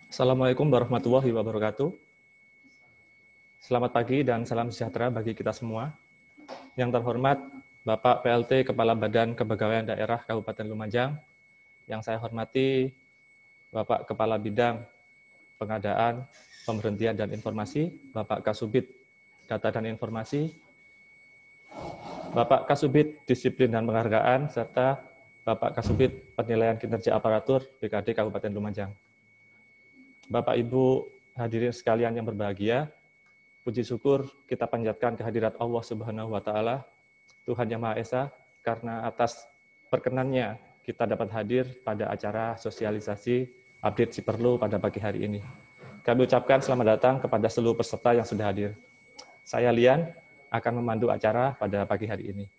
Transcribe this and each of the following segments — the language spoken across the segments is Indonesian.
Assalamualaikum warahmatullahi wabarakatuh. Selamat pagi dan salam sejahtera bagi kita semua. Yang terhormat Bapak PLT Kepala Badan Kepegawaian Daerah Kabupaten Lumajang, yang saya hormati Bapak Kepala Bidang Pengadaan, Pemberhentian dan Informasi, Bapak Kasubit Data dan Informasi, Bapak Kasubit Disiplin dan Penghargaan, serta Bapak Kasubit Penilaian Kinerja Aparatur BKD Kabupaten Lumajang. Bapak Ibu hadirin sekalian yang berbahagia, puji syukur kita panjatkan kehadirat Allah Subhanahu wa Ta'ala, Tuhan Yang Maha Esa, karena atas perkenannya kita dapat hadir pada acara sosialisasi update Siperlu pada pagi hari ini. Kami ucapkan selamat datang kepada seluruh peserta yang sudah hadir. Saya Lian akan memandu acara pada pagi hari ini.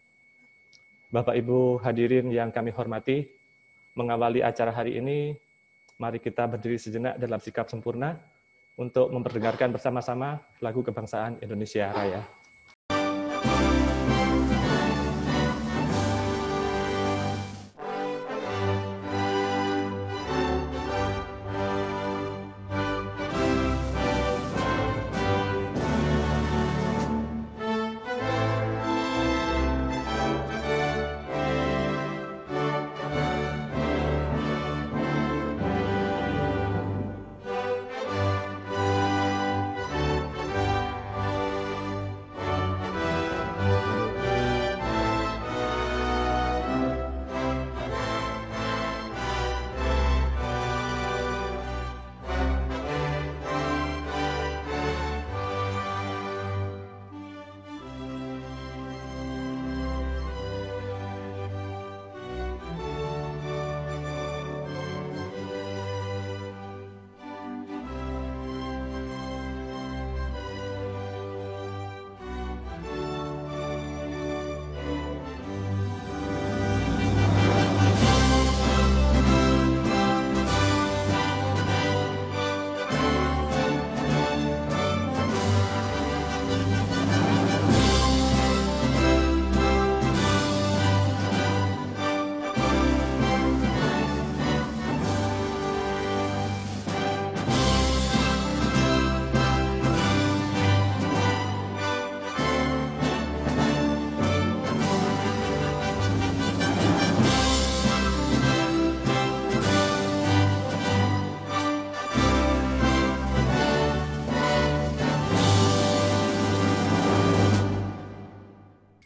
Bapak Ibu hadirin yang kami hormati, mengawali acara hari ini, mari kita berdiri sejenak dalam sikap sempurna untuk memperdengarkan bersama-sama lagu kebangsaan Indonesia Raya.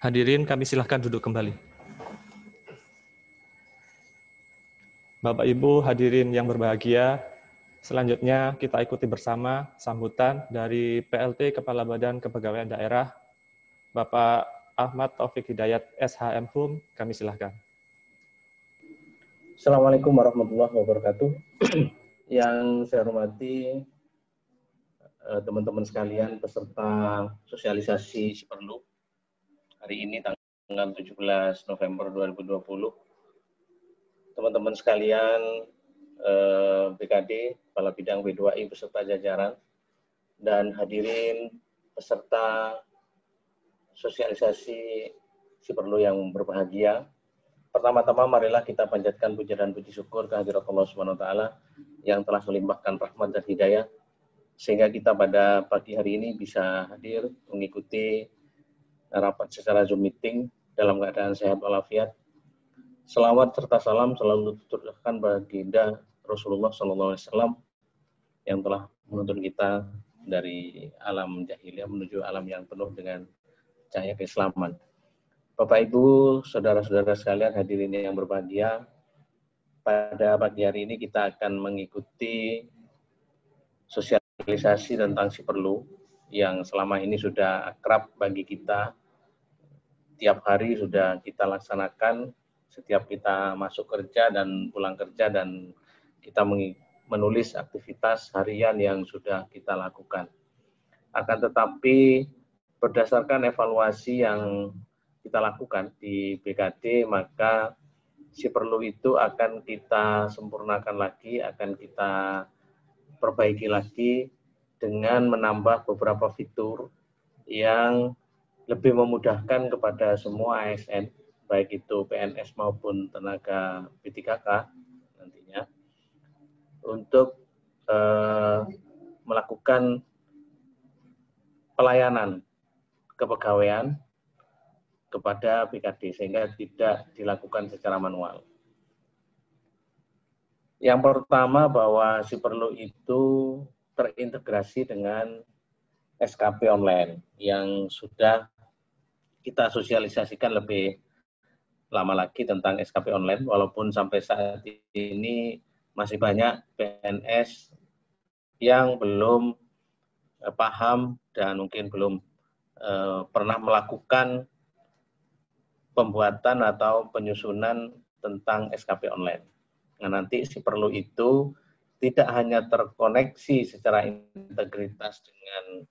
Hadirin, kami silahkan duduk kembali. Bapak Ibu hadirin yang berbahagia, selanjutnya kita ikuti bersama sambutan dari PLT Kepala Badan Kepegawaian Daerah, Bapak Ahmad Taufik Hidayat SHM Hum, kami silahkan. Assalamualaikum warahmatullahi wabarakatuh. Yang saya hormati teman-teman sekalian peserta sosialisasi Siperlu hari ini tanggal 17 November 2020. Teman-teman sekalian BKD, Kepala Bidang B2I beserta jajaran, dan hadirin peserta sosialisasi Siperlu yang berbahagia. Pertama-tama marilah kita panjatkan puja dan puji syukur kehadirat Allah Subhanahu wa Ta'ala yang telah melimpahkan rahmat dan hidayah sehingga kita pada pagi hari ini bisa hadir mengikuti rapat secara Zoom meeting dalam keadaan sehat walafiat. Selawat serta salam selalu diturunkan baginda Rasulullah SAW yang telah menuntun kita dari alam jahiliyah menuju alam yang penuh dengan cahaya keislaman. Bapak Ibu, saudara-saudara sekalian hadirin yang berbahagia, pada pagi hari ini kita akan mengikuti sosialisasi tentang Siperlu yang selama ini sudah akrab bagi kita. Tiap hari sudah kita laksanakan, setiap kita masuk kerja dan pulang kerja, dan kita menulis aktivitas harian yang sudah kita lakukan. Akan tetapi berdasarkan evaluasi yang kita lakukan di BKD, maka Siperlu itu akan kita sempurnakan lagi, akan kita perbaiki lagi dengan menambah beberapa fitur yang lebih memudahkan kepada semua ASN, baik itu PNS maupun tenaga P3K nantinya, untuk melakukan pelayanan kepegawaian kepada BKD sehingga tidak dilakukan secara manual. Yang pertama bahwa Siperlu itu terintegrasi dengan SKP online yang sudah kita sosialisasikan lebih lama lagi tentang SKP online, walaupun sampai saat ini masih banyak PNS yang belum paham dan mungkin belum pernah melakukan pembuatan atau penyusunan tentang SKP online. Nah, nanti Siperlu itu tidak hanya terkoneksi secara integritas dengan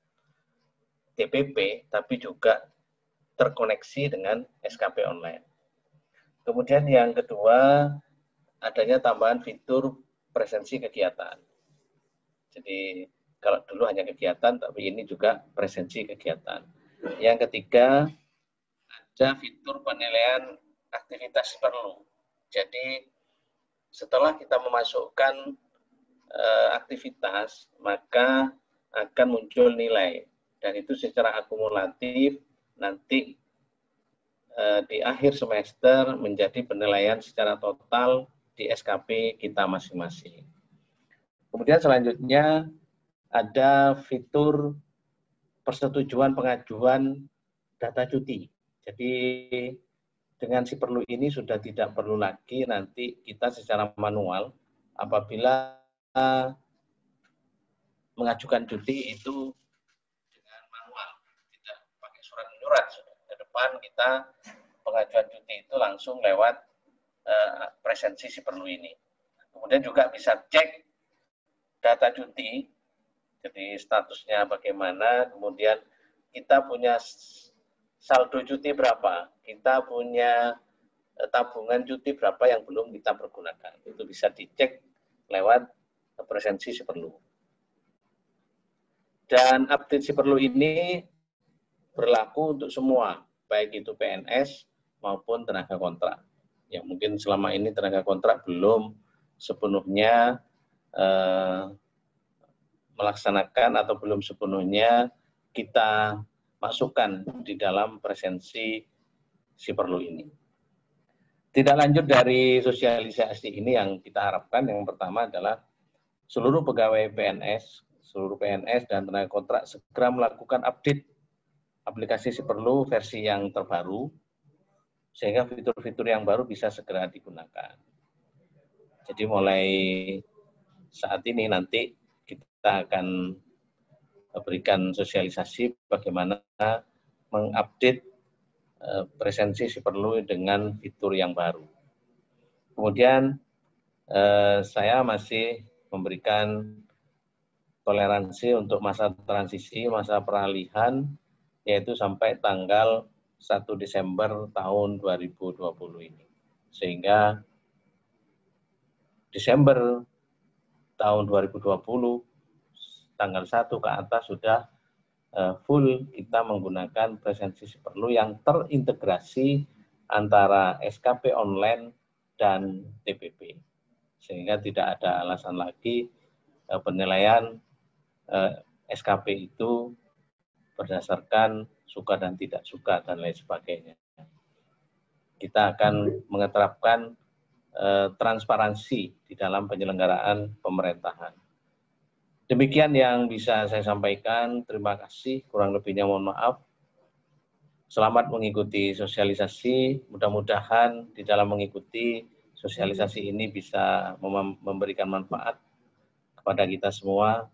TPP, tapi juga terkoneksi dengan SKP online. Kemudian yang kedua, adanya tambahan fitur presensi kegiatan. Jadi kalau dulu hanya kegiatan, tapi ini juga presensi kegiatan. Yang ketiga, ada fitur penilaian aktivitas Siperlu. Jadi setelah kita memasukkan aktivitas, maka akan muncul nilai. Dan itu secara akumulatif nanti di akhir semester menjadi penilaian secara total di SKP kita masing-masing. Kemudian selanjutnya ada fitur persetujuan pengajuan data cuti. Jadi dengan Siperlu ini sudah tidak perlu lagi nanti kita secara manual apabila mengajukan cuti itu dengan manual, tidak pakai surat menyurat. Ke depan kita pengajuan cuti itu langsung lewat presensi Siperlu ini. Kemudian juga bisa cek data cuti, jadi statusnya bagaimana, kemudian kita punya saldo cuti berapa, kita punya tabungan cuti berapa yang belum kita pergunakan. Itu bisa dicek lewat presensi Siperlu. Dan update Siperlu ini berlaku untuk semua, baik itu PNS maupun tenaga kontrak. Yang mungkin selama ini tenaga kontrak belum sepenuhnya melaksanakan atau belum sepenuhnya kita masukkan di dalam presensi Siperlu ini. Tidak lanjut dari sosialisasi ini yang kita harapkan, yang pertama adalah seluruh pegawai PNS, seluruh PNS dan tenaga kontrak segera melakukan update aplikasi Siperlu versi yang terbaru, sehingga fitur-fitur yang baru bisa segera digunakan. Jadi mulai saat ini nanti kita akan berikan sosialisasi bagaimana mengupdate presensi Siperlu dengan fitur yang baru. Kemudian saya masih memberikan toleransi untuk masa transisi, masa peralihan, yaitu sampai tanggal 1 Desember tahun 2020 ini. Sehingga Desember tahun 2020, tanggal 1 ke atas sudah full kita menggunakan presensi Siperlu yang terintegrasi antara SKP online dan TPP. Sehingga tidak ada alasan lagi penilaian SKP itu berdasarkan suka dan tidak suka dan lain sebagainya. Kita akan mengeterapkan transparansi di dalam penyelenggaraan pemerintahan. Demikian yang bisa saya sampaikan. Terima kasih. Kurang lebihnya mohon maaf. Selamat mengikuti sosialisasi. Mudah-mudahan di dalam mengikuti sosialisasi ini bisa memberikan manfaat kepada kita semua.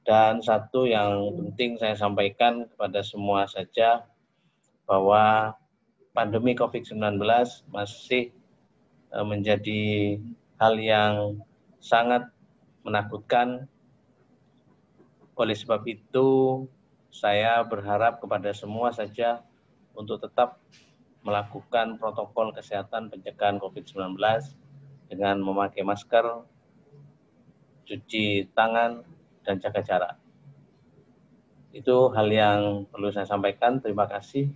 Dan satu yang penting saya sampaikan kepada semua saja, bahwa pandemi COVID-19 masih menjadi hal yang sangat menakutkan. Oleh sebab itu, saya berharap kepada semua saja untuk tetap melakukan protokol kesehatan pencegahan COVID-19 dengan memakai masker, cuci tangan, dan jaga jarak. Itu hal yang perlu saya sampaikan. Terima kasih.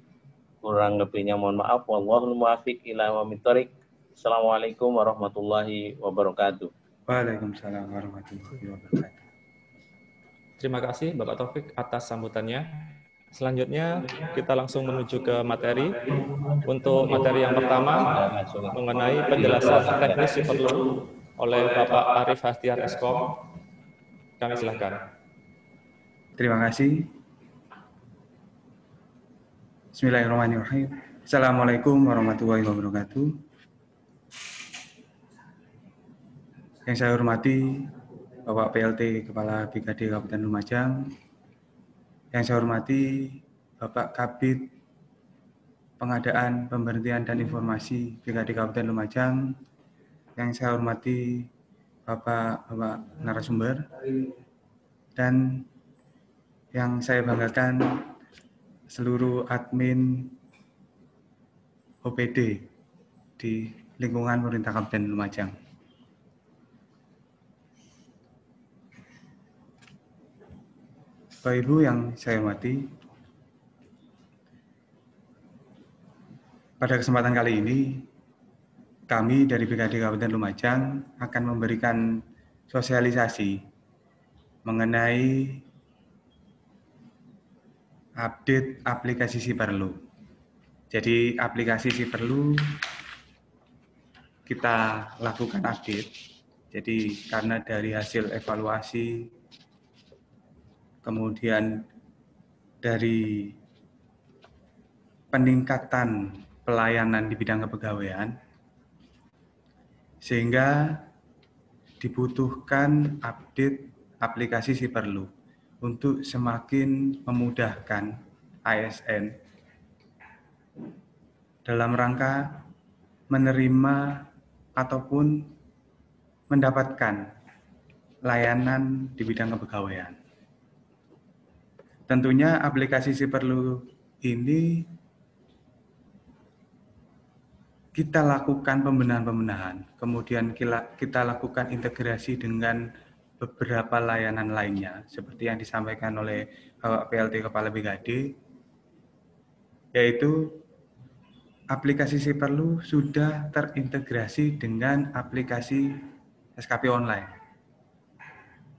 Kurang lebihnya mohon maaf. Wallahul muwaffiq ila aqwamit thoriq. Assalamualaikum warahmatullahi wabarakatuh. Waalaikumsalam warahmatullahi wabarakatuh. Terima kasih Bapak Taufik atas sambutannya. Selanjutnya kita langsung menuju ke materi. Untuk materi yang pertama mengenai penjelasan teknis Siperlu oleh Bapak Arif Hastiar Eskom. Kami silakan. Terima kasih. Bismillahirrahmanirrahim. Assalamualaikum warahmatullahi wabarakatuh. Yang saya hormati Bapak PLT Kepala BKD Kabupaten Lumajang, yang saya hormati Bapak Kabid Pengadaan, Pemberhentian dan Informasi BKD Kabupaten Lumajang, yang saya hormati Bapak narasumber, dan yang saya banggakan seluruh admin OPD di lingkungan pemerintah Kabupaten Lumajang. Bapak Ibu yang saya hormati, pada kesempatan kali ini kami dari BKD Kabupaten Lumajang akan memberikan sosialisasi mengenai update aplikasi Siperlu. Jadi aplikasi Siperlu kita lakukan update. Jadi karena dari hasil evaluasi, kemudian dari peningkatan pelayanan di bidang kepegawaian, sehingga dibutuhkan update aplikasi Siperlu untuk semakin memudahkan ASN dalam rangka menerima ataupun mendapatkan layanan di bidang kepegawaian. Tentunya aplikasi Siperlu ini kita lakukan pembenahan-pembenahan, kemudian kita lakukan integrasi dengan beberapa layanan lainnya, seperti yang disampaikan oleh Bapak PLT Kepala BKD, yaitu aplikasi Siperlu sudah terintegrasi dengan aplikasi SKP online.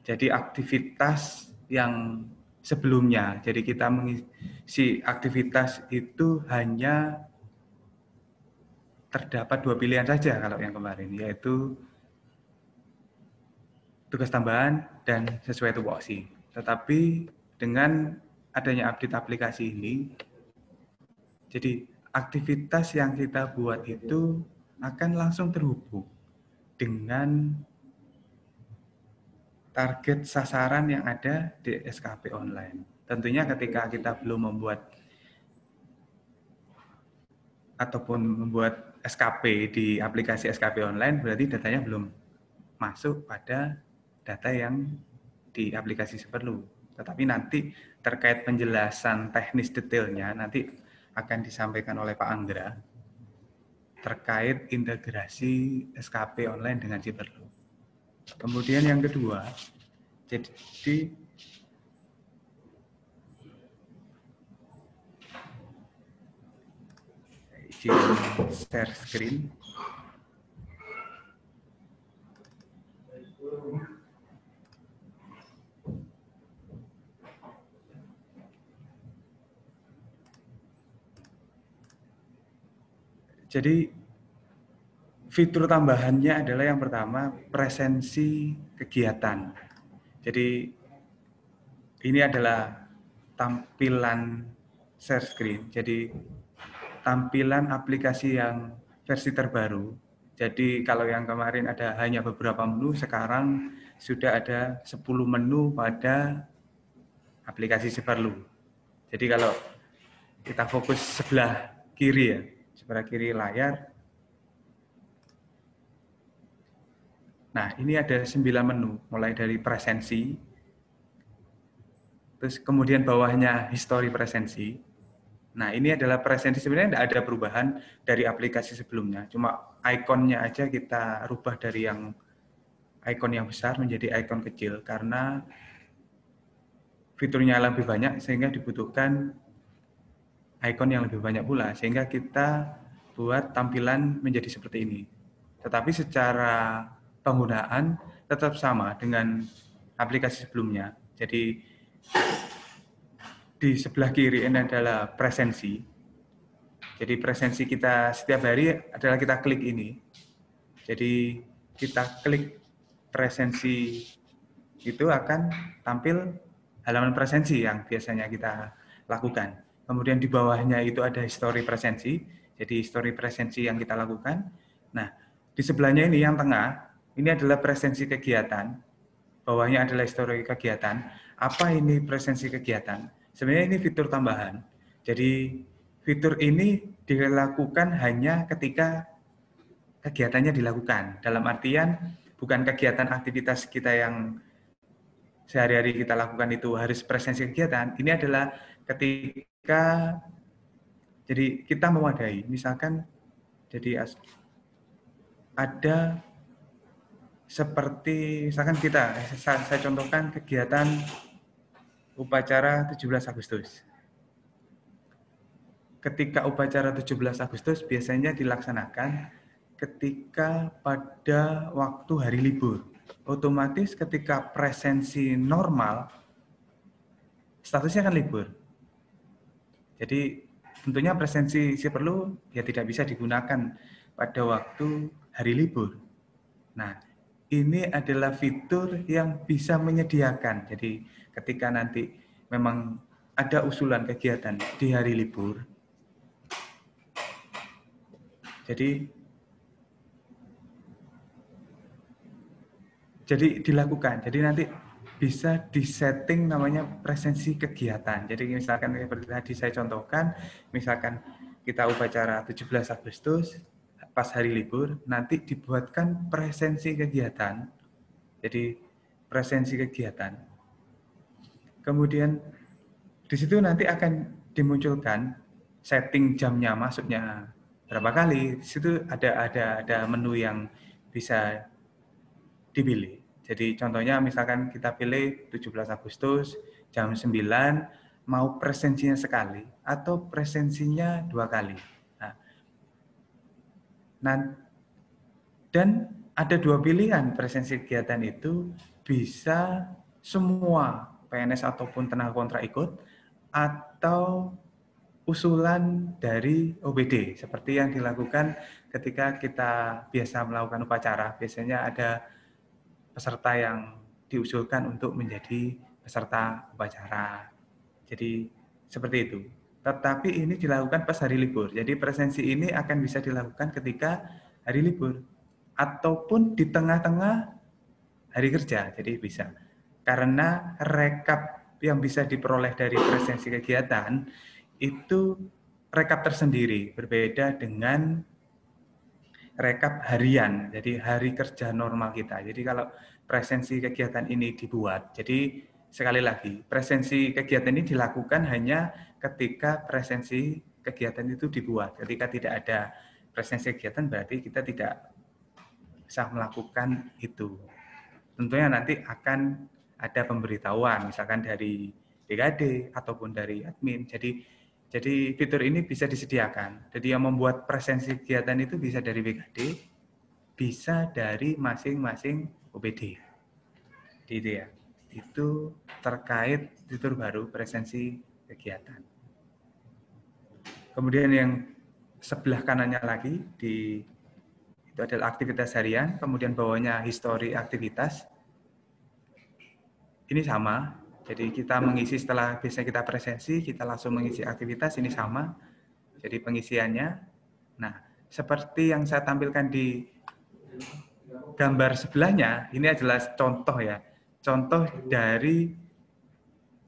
Jadi aktivitas yang sebelumnya, jadi kita mengisi aktivitas itu hanya terdapat 2 pilihan saja kalau yang kemarin, yaitu tugas tambahan dan sesuai tupoksi. Tetapi dengan adanya update aplikasi ini, jadi aktivitas yang kita buat itu akan langsung terhubung dengan target sasaran yang ada di SKP online. Tentunya ketika kita belum membuat SKP di aplikasi SKP online, berarti datanya belum masuk pada data yang di aplikasi Siperlu. Tetapi nanti terkait penjelasan teknis detailnya nanti akan disampaikan oleh Pak Anggra terkait integrasi SKP online dengan Siperlu. Kemudian yang kedua, jadi share screen. Jadi fitur tambahannya adalah yang pertama presensi kegiatan. Jadi ini adalah tampilan share screen. Jadi tampilan aplikasi yang versi terbaru. Jadi kalau yang kemarin ada hanya beberapa menu, sekarang sudah ada 10 menu pada aplikasi Siperlu. Jadi kalau kita fokus sebelah kiri ya, sebelah kiri layar. Nah, ini ada 9 menu, mulai dari presensi, terus kemudian bawahnya histori presensi. Nah, ini adalah presensi, sebenarnya tidak ada perubahan dari aplikasi sebelumnya. Cuma ikonnya aja kita rubah dari yang ikon yang besar menjadi ikon kecil, karena fiturnya lebih banyak sehingga dibutuhkan ikon yang lebih banyak pula. Sehingga kita buat tampilan menjadi seperti ini. Tetapi secara penggunaan tetap sama dengan aplikasi sebelumnya. Jadi Di sebelah kiri ini adalah presensi. Jadi presensi kita setiap hari adalah kita klik ini. Jadi kita klik presensi, itu akan tampil halaman presensi yang biasanya kita lakukan. Kemudian di bawahnya itu ada histori presensi. Jadi histori presensi yang kita lakukan. Nah, di sebelahnya ini yang tengah, ini adalah presensi kegiatan. Bawahnya adalah histori kegiatan. Apa ini presensi kegiatan? Sebenarnya ini fitur tambahan. Jadi fitur ini dilakukan hanya ketika kegiatannya dilakukan. Dalam artian bukan kegiatan aktivitas kita yang sehari-hari kita lakukan itu harus presensi kegiatan. Ini adalah ketika jadi kita mewadai. Misalkan jadi ada seperti misalkan saya contohkan kegiatan upacara 17 Agustus. Ketika upacara 17 Agustus biasanya dilaksanakan ketika pada waktu hari libur. Otomatis ketika presensi normal, statusnya kan libur. Jadi tentunya presensi perlu ya tidak bisa digunakan pada waktu hari libur. Nah, ini adalah fitur yang bisa menyediakan. Jadi ketika nanti memang ada usulan kegiatan di hari libur, jadi dilakukan. Jadi nanti bisa disetting namanya presensi kegiatan. Jadi misalkan seperti tadi saya contohkan, misalkan kita upacara 17 Agustus, pas hari libur, nanti dibuatkan presensi kegiatan. Jadi presensi kegiatan. Kemudian di situ nanti akan dimunculkan setting jamnya masuknya berapa kali. Di situ ada menu yang bisa dipilih. Jadi contohnya misalkan kita pilih 17 Agustus jam 9 mau presensinya sekali atau presensinya 2 kali. Dan ada 2 pilihan presensi kegiatan itu, bisa semua PNS ataupun tenaga kontrak ikut, atau usulan dari OBD, seperti yang dilakukan ketika kita biasa melakukan upacara. Biasanya ada peserta yang diusulkan untuk menjadi peserta upacara. Jadi seperti itu. Tetapi ini dilakukan pas hari libur. Jadi presensi ini akan bisa dilakukan ketika hari libur ataupun di tengah-tengah hari kerja. Jadi bisa. Karena rekap yang bisa diperoleh dari presensi kegiatan itu rekap tersendiri, berbeda dengan rekap harian. Jadi hari kerja normal kita. Jadi kalau presensi kegiatan ini dibuat, jadi sekali lagi, presensi kegiatan ini dilakukan hanya ketika presensi kegiatan itu dibuat. Ketika tidak ada presensi kegiatan berarti kita tidak bisa melakukan itu. Tentunya nanti akan ada pemberitahuan, misalkan dari BKD ataupun dari admin. Jadi fitur ini bisa disediakan. Jadi yang membuat presensi kegiatan itu bisa dari BKD, bisa dari masing-masing OBD. Gitu ya. Itu terkait fitur baru presensi kegiatan. Kemudian yang sebelah kanannya lagi itu adalah aktivitas harian, kemudian bawahnya histori aktivitas. Ini sama, jadi kita mengisi setelah biasanya kita presensi, kita langsung mengisi aktivitas, ini sama. Jadi pengisiannya, nah seperti yang saya tampilkan di gambar sebelahnya, ini adalah contoh ya, contoh dari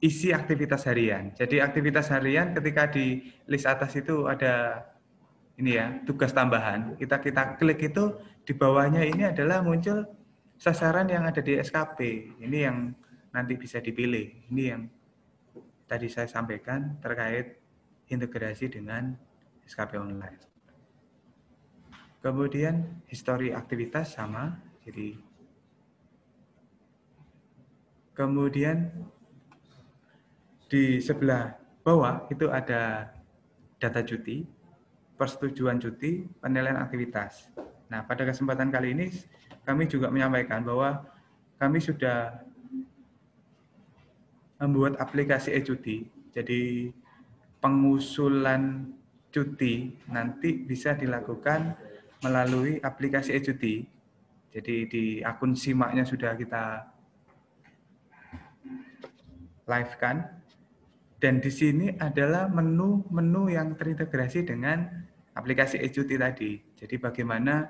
isi aktivitas harian. Jadi aktivitas harian ketika di list atas itu ada ini ya, tugas tambahan. Kita klik itu, di bawahnya ini adalah muncul sasaran yang ada di SKP. Ini yang nanti bisa dipilih. Ini yang tadi saya sampaikan terkait integrasi dengan SKP online. Kemudian histori aktivitas sama. Jadi kemudian di sebelah bawah itu ada data cuti, persetujuan cuti, penilaian aktivitas. Nah, pada kesempatan kali ini kami juga menyampaikan bahwa kami sudah membuat aplikasi e-cuti. Jadi pengusulan cuti nanti bisa dilakukan melalui aplikasi e-cuti. Jadi di akun SIMAK-nya sudah kita live-kan. Dan di sini adalah menu-menu yang terintegrasi dengan aplikasi e-cuti tadi. Jadi bagaimana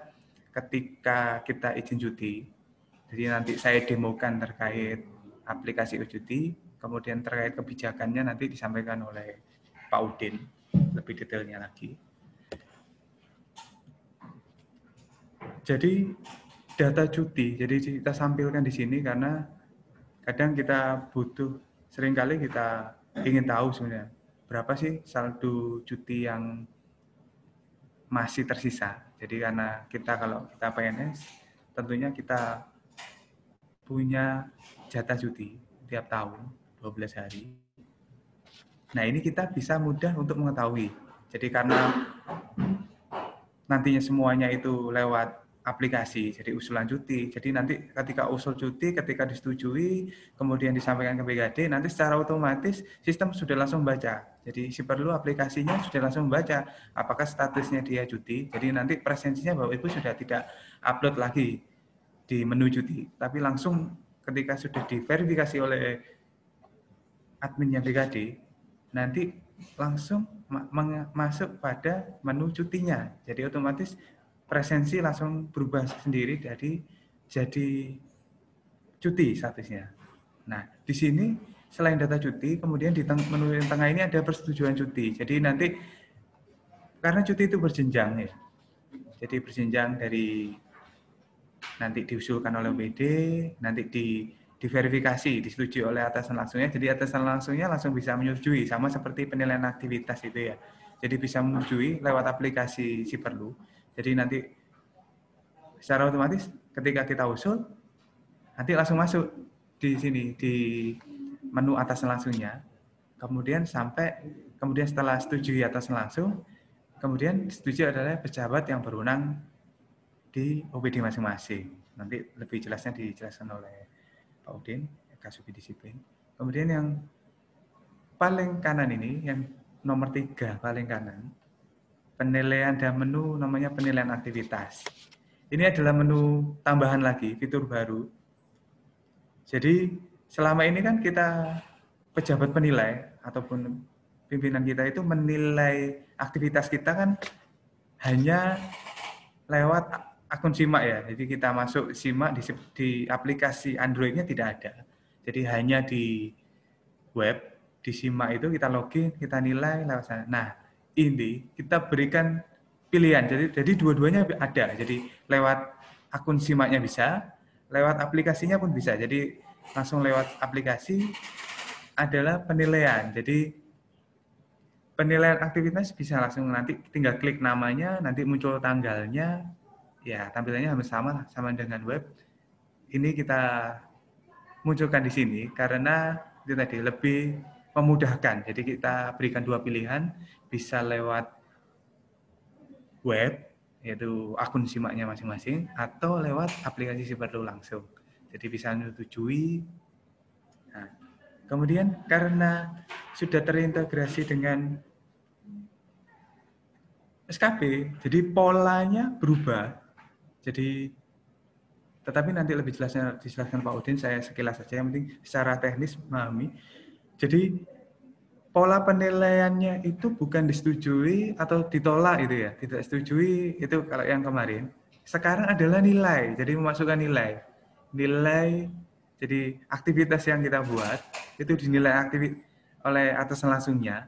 ketika kita izin cuti, jadi nanti saya demokan terkait aplikasi e-cuti, kemudian terkait kebijakannya nanti disampaikan oleh Pak Udin, lebih detailnya lagi. Jadi data cuti, jadi kita sampilkan di sini karena kadang kita butuh, seringkali kita ingin tahu sebenarnya berapa sih saldo cuti yang masih tersisa. Jadi karena kita kalau kita PNS, tentunya kita punya jatah cuti tiap tahun 12 hari. Nah ini kita bisa mudah untuk mengetahui. Jadi karena nantinya semuanya itu lewat aplikasi, jadi usulan cuti. Jadi nanti ketika usul cuti, ketika disetujui, kemudian disampaikan ke BKD, nanti secara otomatis sistem sudah langsung baca. Jadi si perlu aplikasinya sudah langsung baca apakah statusnya dia cuti. Jadi nanti presensinya Bapak Ibu sudah tidak upload lagi di menu cuti, tapi langsung ketika sudah diverifikasi oleh adminnya BKD, nanti langsung masuk pada menu cutinya. Jadi otomatis presensi langsung berubah sendiri dari jadi cuti statusnya. Nah, di sini selain data cuti, kemudian di menu yang tengah ini ada persetujuan cuti. Jadi nanti karena cuti itu berjenjang ya. Jadi berjenjang dari nanti diusulkan oleh WD, nanti diverifikasi, disetujui oleh atasan langsungnya. Jadi atasan langsungnya langsung bisa menyetujui, sama seperti penilaian aktivitas itu ya. Jadi bisa menyetujui lewat aplikasi si perlu. Jadi nanti secara otomatis ketika kita usul, nanti langsung masuk di sini di menu atasan langsungnya. Kemudian setelah setujui atasan langsung, kemudian setujui adalah pejabat yang berwenang di OPD masing-masing. Nanti lebih jelasnya dijelaskan oleh Pak Udin, Kasubid Disiplin. Kemudian yang paling kanan ini, yang nomor 3 paling kanan, penilaian dan menu namanya penilaian aktivitas. Ini adalah menu tambahan lagi, fitur baru. Jadi selama ini kan kita pejabat penilai ataupun pimpinan kita itu menilai aktivitas kita kan hanya lewat akun SIMAK ya. Jadi kita masuk SIMAK di aplikasi Android-nya tidak ada. Jadi hanya di web, di SIMAK itu kita login, kita nilai lewat sana. Nah, ini kita berikan pilihan. Jadi dua-duanya ada. Jadi lewat akun SIMAK-nya bisa, lewat aplikasinya pun bisa. Jadi langsung lewat aplikasi adalah penilaian. Jadi penilaian aktivitas bisa langsung nanti tinggal klik namanya, nanti muncul tanggalnya, ya tampilannya hampir sama dengan web. Ini kita munculkan di sini karena itu tadi lebih memudahkan. Jadi kita berikan 2 pilihan, bisa lewat web, yaitu akun SIMAK-nya masing-masing, atau lewat aplikasi si perlu langsung. Jadi bisa menyetujui. Nah, kemudian karena sudah terintegrasi dengan SKP, jadi polanya berubah. Jadi, tetapi nanti lebih jelasnya dijelaskan Pak Udin, saya sekilas saja, yang penting secara teknis memahami. Jadi, pola penilaiannya itu bukan disetujui atau ditolak itu ya, tidak setujui itu kalau yang kemarin. Sekarang adalah nilai, jadi memasukkan nilai. Nilai, jadi aktivitas yang kita buat, itu dinilai oleh atasan langsungnya.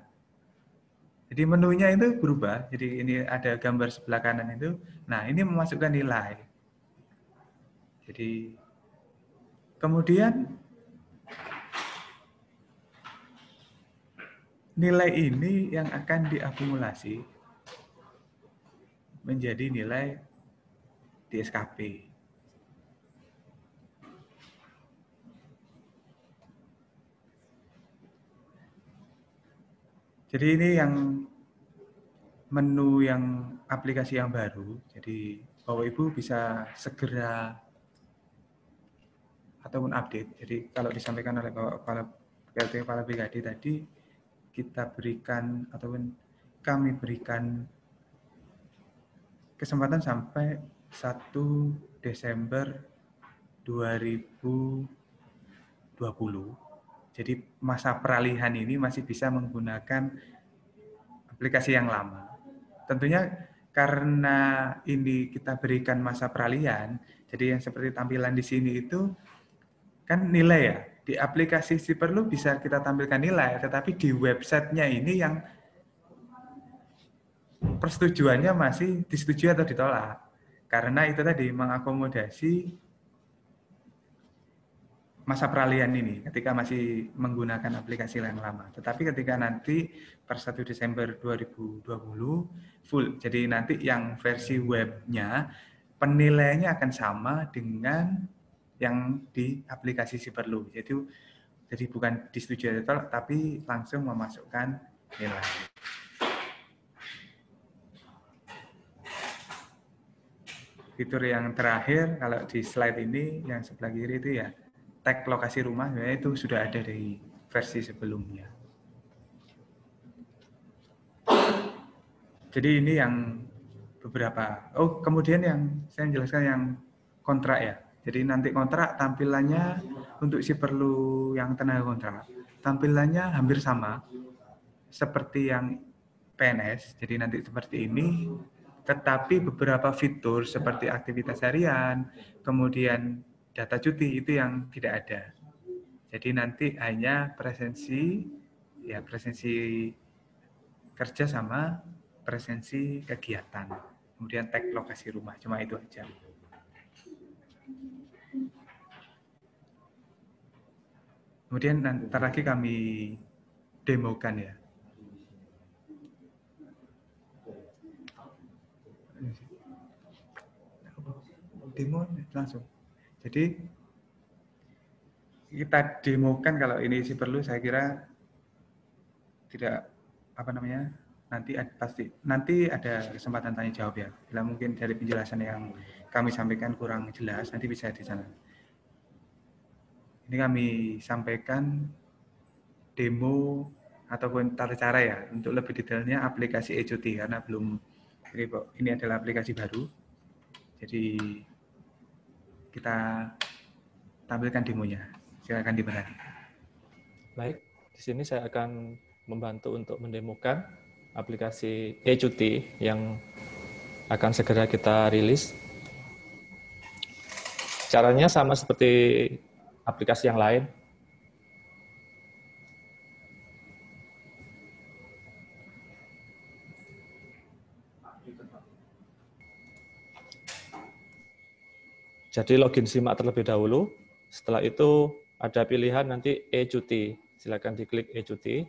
Jadi menunya itu berubah, jadi ini ada gambar sebelah kanan itu, nah ini memasukkan nilai. Jadi kemudian nilai ini yang akan diakumulasi menjadi nilai di SKP. Jadi ini yang menu yang aplikasi yang baru. Jadi Bapak Ibu bisa segera ataupun update. Jadi kalau disampaikan oleh Bapak Kepala PLT Kepala BKD tadi kita berikan ataupun kami berikan kesempatan sampai 1 Desember 2020. Jadi masa peralihan ini masih bisa menggunakan aplikasi yang lama. Tentunya karena ini kita berikan masa peralihan, jadi yang seperti tampilan di sini itu kan nilai ya. Di aplikasi Siperlu bisa kita tampilkan nilai, tetapi di websitenya ini yang persetujuannya masih disetujui atau ditolak. Karena itu tadi mengakomodasi masa peralihan ini ketika masih menggunakan aplikasi yang lama. Tetapi ketika nanti per 1 Desember 2020 full. Jadi nanti yang versi webnya penilaiannya akan sama dengan yang di aplikasi Siperlu. Jadi bukan disetujui atau tapi langsung memasukkan nilai. Fitur yang terakhir kalau di slide ini yang sebelah kiri itu ya tag lokasi rumah, itu sudah ada di versi sebelumnya. Jadi ini yang beberapa. Oh, kemudian yang saya jelaskan yang kontrak ya. Jadi nanti kontrak tampilannya untuk Siperlu yang tenaga kontrak. Tampilannya hampir sama seperti yang PNS. Jadi nanti seperti ini. Tetapi beberapa fitur seperti aktivitas harian, kemudian data cuti itu yang tidak ada. Jadi nanti hanya presensi kerja sama presensi kegiatan. Kemudian tag lokasi rumah, cuma itu aja. Kemudian nanti lagi kami demokan ya. Demo langsung. Jadi kita demokan kalau ini sih perlu, saya kira tidak nanti ada kesempatan tanya jawab ya. Bila mungkin dari penjelasan yang kami sampaikan kurang jelas, nanti bisa di sana. Ini kami sampaikan demo ataupun tata cara ya untuk lebih detailnya aplikasi e-cuti karena belum ini adalah aplikasi baru. Jadi kita tampilkan demonya. Silakan diperhati. Baik, di sini saya akan membantu untuk mendemokan aplikasi e-cuti yang akan segera kita rilis. Caranya sama seperti aplikasi yang lain. Jadi login simak terlebih dahulu. Setelah itu ada pilihan nanti e-cuti. Silakan diklik e-cuti.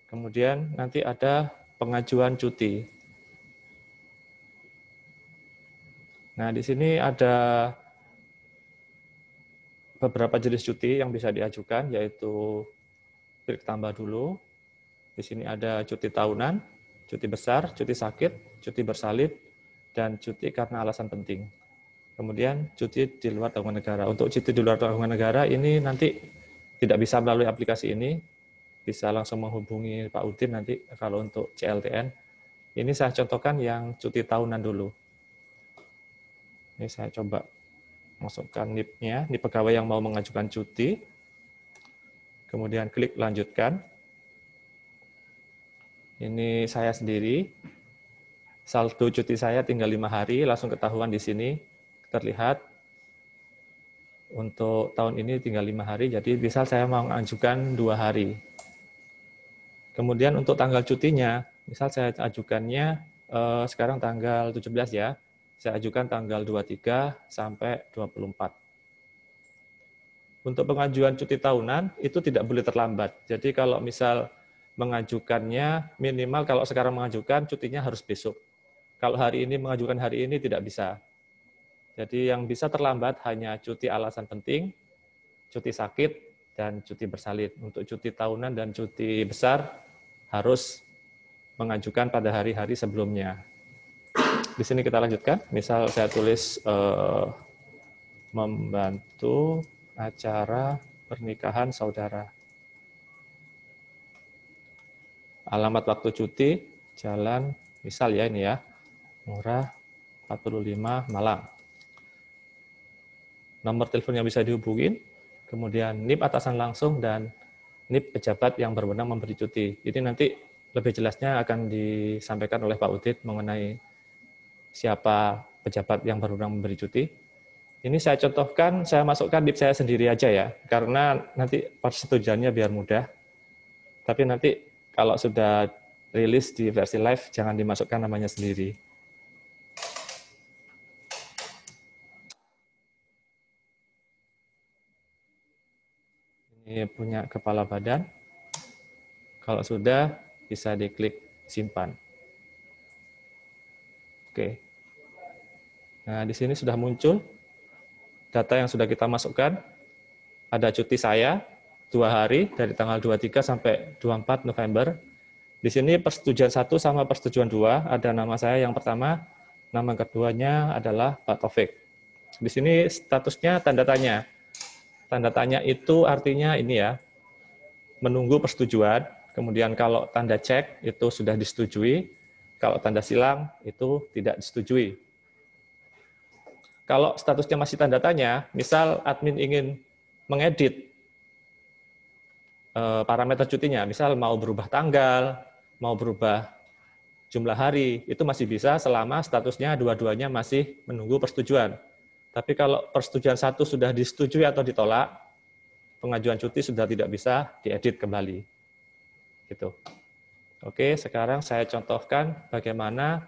Kemudian nanti ada pengajuan cuti. Nah, di sini ada beberapa jenis cuti yang bisa diajukan, yaitu klik tambah dulu. Di sini ada cuti tahunan, cuti besar, cuti sakit, cuti bersalin, dan cuti karena alasan penting. Kemudian cuti di luar tanggungan negara. Untuk cuti di luar tanggungan negara ini nanti tidak bisa melalui aplikasi ini, bisa langsung menghubungi Pak Udin nanti kalau untuk CLTN. Ini saya contohkan yang cuti tahunan dulu. Ini saya coba masukkan NIP-nya, NIP pegawai yang mau mengajukan cuti. Kemudian klik lanjutkan. Ini saya sendiri. Saldo cuti saya tinggal 5 hari, langsung ketahuan di sini. Terlihat untuk tahun ini tinggal 5 hari, jadi misal saya mau mengajukan 2 hari. Kemudian untuk tanggal cutinya, misal saya ajukannya sekarang tanggal 17 ya, saya ajukan tanggal 23 sampai 24. Untuk pengajuan cuti tahunan itu tidak boleh terlambat. Jadi kalau misal mengajukannya minimal kalau sekarang mengajukan cutinya harus besok. Kalau hari ini mengajukan hari ini tidak bisa. Jadi yang bisa terlambat hanya cuti alasan penting, cuti sakit, dan cuti bersalin. Untuk cuti tahunan dan cuti besar harus mengajukan pada hari-hari sebelumnya. Di sini kita lanjutkan. Misal saya tulis membantu acara pernikahan saudara. alamat waktu cuti, Jalan, misal ya ini ya, Ngurah 45 Malang. Nomor telepon yang bisa dihubungin, kemudian NIP atasan langsung, dan NIP pejabat yang berwenang memberi cuti. Ini nanti lebih jelasnya akan disampaikan oleh Pak Udit mengenai siapa pejabat yang berwenang memberi cuti. Ini saya contohkan, saya masukkan NIP saya sendiri aja ya, karena nanti persetujuannya biar mudah. Tapi nanti kalau sudah rilis di versi live, jangan dimasukkan namanya sendiri. Ini punya kepala badan. Kalau sudah, bisa diklik simpan. Oke. Nah, di sini sudah muncul data yang sudah kita masukkan. Ada cuti saya 2 hari dari tanggal 23 sampai 24 November. Di sini persetujuan 1 sama persetujuan 2, ada nama saya yang pertama, nama keduanya adalah Pak Taufik. Di sini statusnya tanda tanya. Tanda tanya itu artinya ini ya, menunggu persetujuan. Kemudian kalau tanda cek itu sudah disetujui, kalau tanda silang itu tidak disetujui. Kalau statusnya masih tanda tanya, misal admin ingin mengedit parameter cutinya, misal mau berubah tanggal, mau berubah jumlah hari, itu masih bisa selama statusnya dua-duanya masih menunggu persetujuan. Tapi kalau persetujuan 1 sudah disetujui atau ditolak, pengajuan cuti sudah tidak bisa diedit kembali. Gitu. Oke, sekarang saya contohkan bagaimana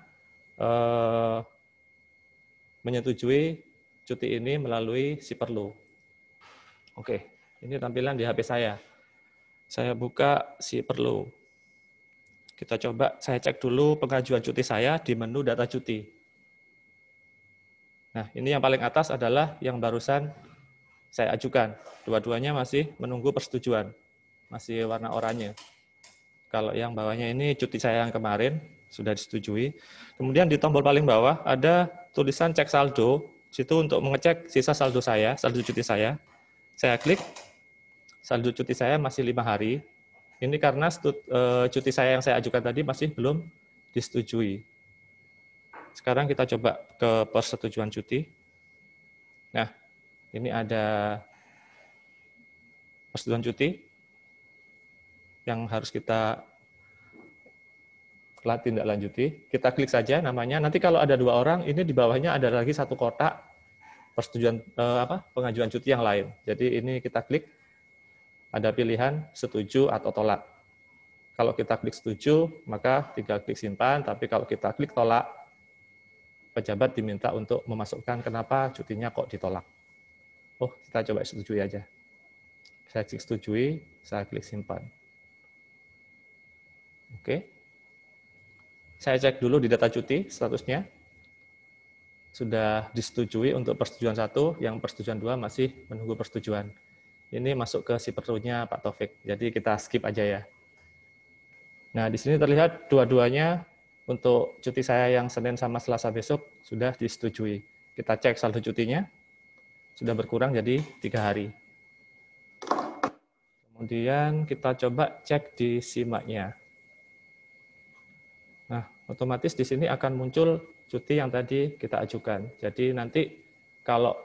menyetujui cuti ini melalui si perlu. Oke, ini tampilan di HP saya. Saya buka si perlu. Kita coba, saya cek dulu pengajuan cuti saya di menu data cuti. Nah, ini yang paling atas adalah yang barusan saya ajukan. Dua-duanya masih menunggu persetujuan. Masih warna oranye. Kalau yang bawahnya ini cuti saya yang kemarin, sudah disetujui. Kemudian di tombol paling bawah ada tulisan cek saldo. Situ untuk mengecek sisa saldo saya, saldo cuti saya. Saya klik. Saldo cuti saya masih 5 hari. Ini karena cuti saya yang saya ajukan tadi masih belum disetujui. Sekarang kita coba ke persetujuan cuti. Nah, ini ada persetujuan cuti yang harus kita tindak lanjuti. Kita klik saja namanya. Nanti kalau ada 2 orang, ini di bawahnya ada lagi 1 kotak persetujuan pengajuan cuti yang lain. Jadi ini kita klik. Ada pilihan setuju atau tolak. Kalau kita klik setuju, maka tinggal klik simpan, tapi kalau kita klik tolak, pejabat diminta untuk memasukkan kenapa cutinya kok ditolak. Oh, kita coba setujui aja. Saya klik setujui, saya klik simpan. Oke. Saya cek dulu di data cuti, statusnya. Sudah disetujui untuk persetujuan 1, yang persetujuan 2 masih menunggu persetujuan. Ini masuk ke si perlunya Pak Taufik. Jadi kita skip aja ya. Nah, di sini terlihat dua-duanya untuk cuti saya yang Senin sama Selasa besok sudah disetujui. Kita cek saldo cutinya. Sudah berkurang jadi 3 hari. Kemudian kita coba cek di simaknya. Nah, otomatis di sini akan muncul cuti yang tadi kita ajukan. Jadi nanti kalau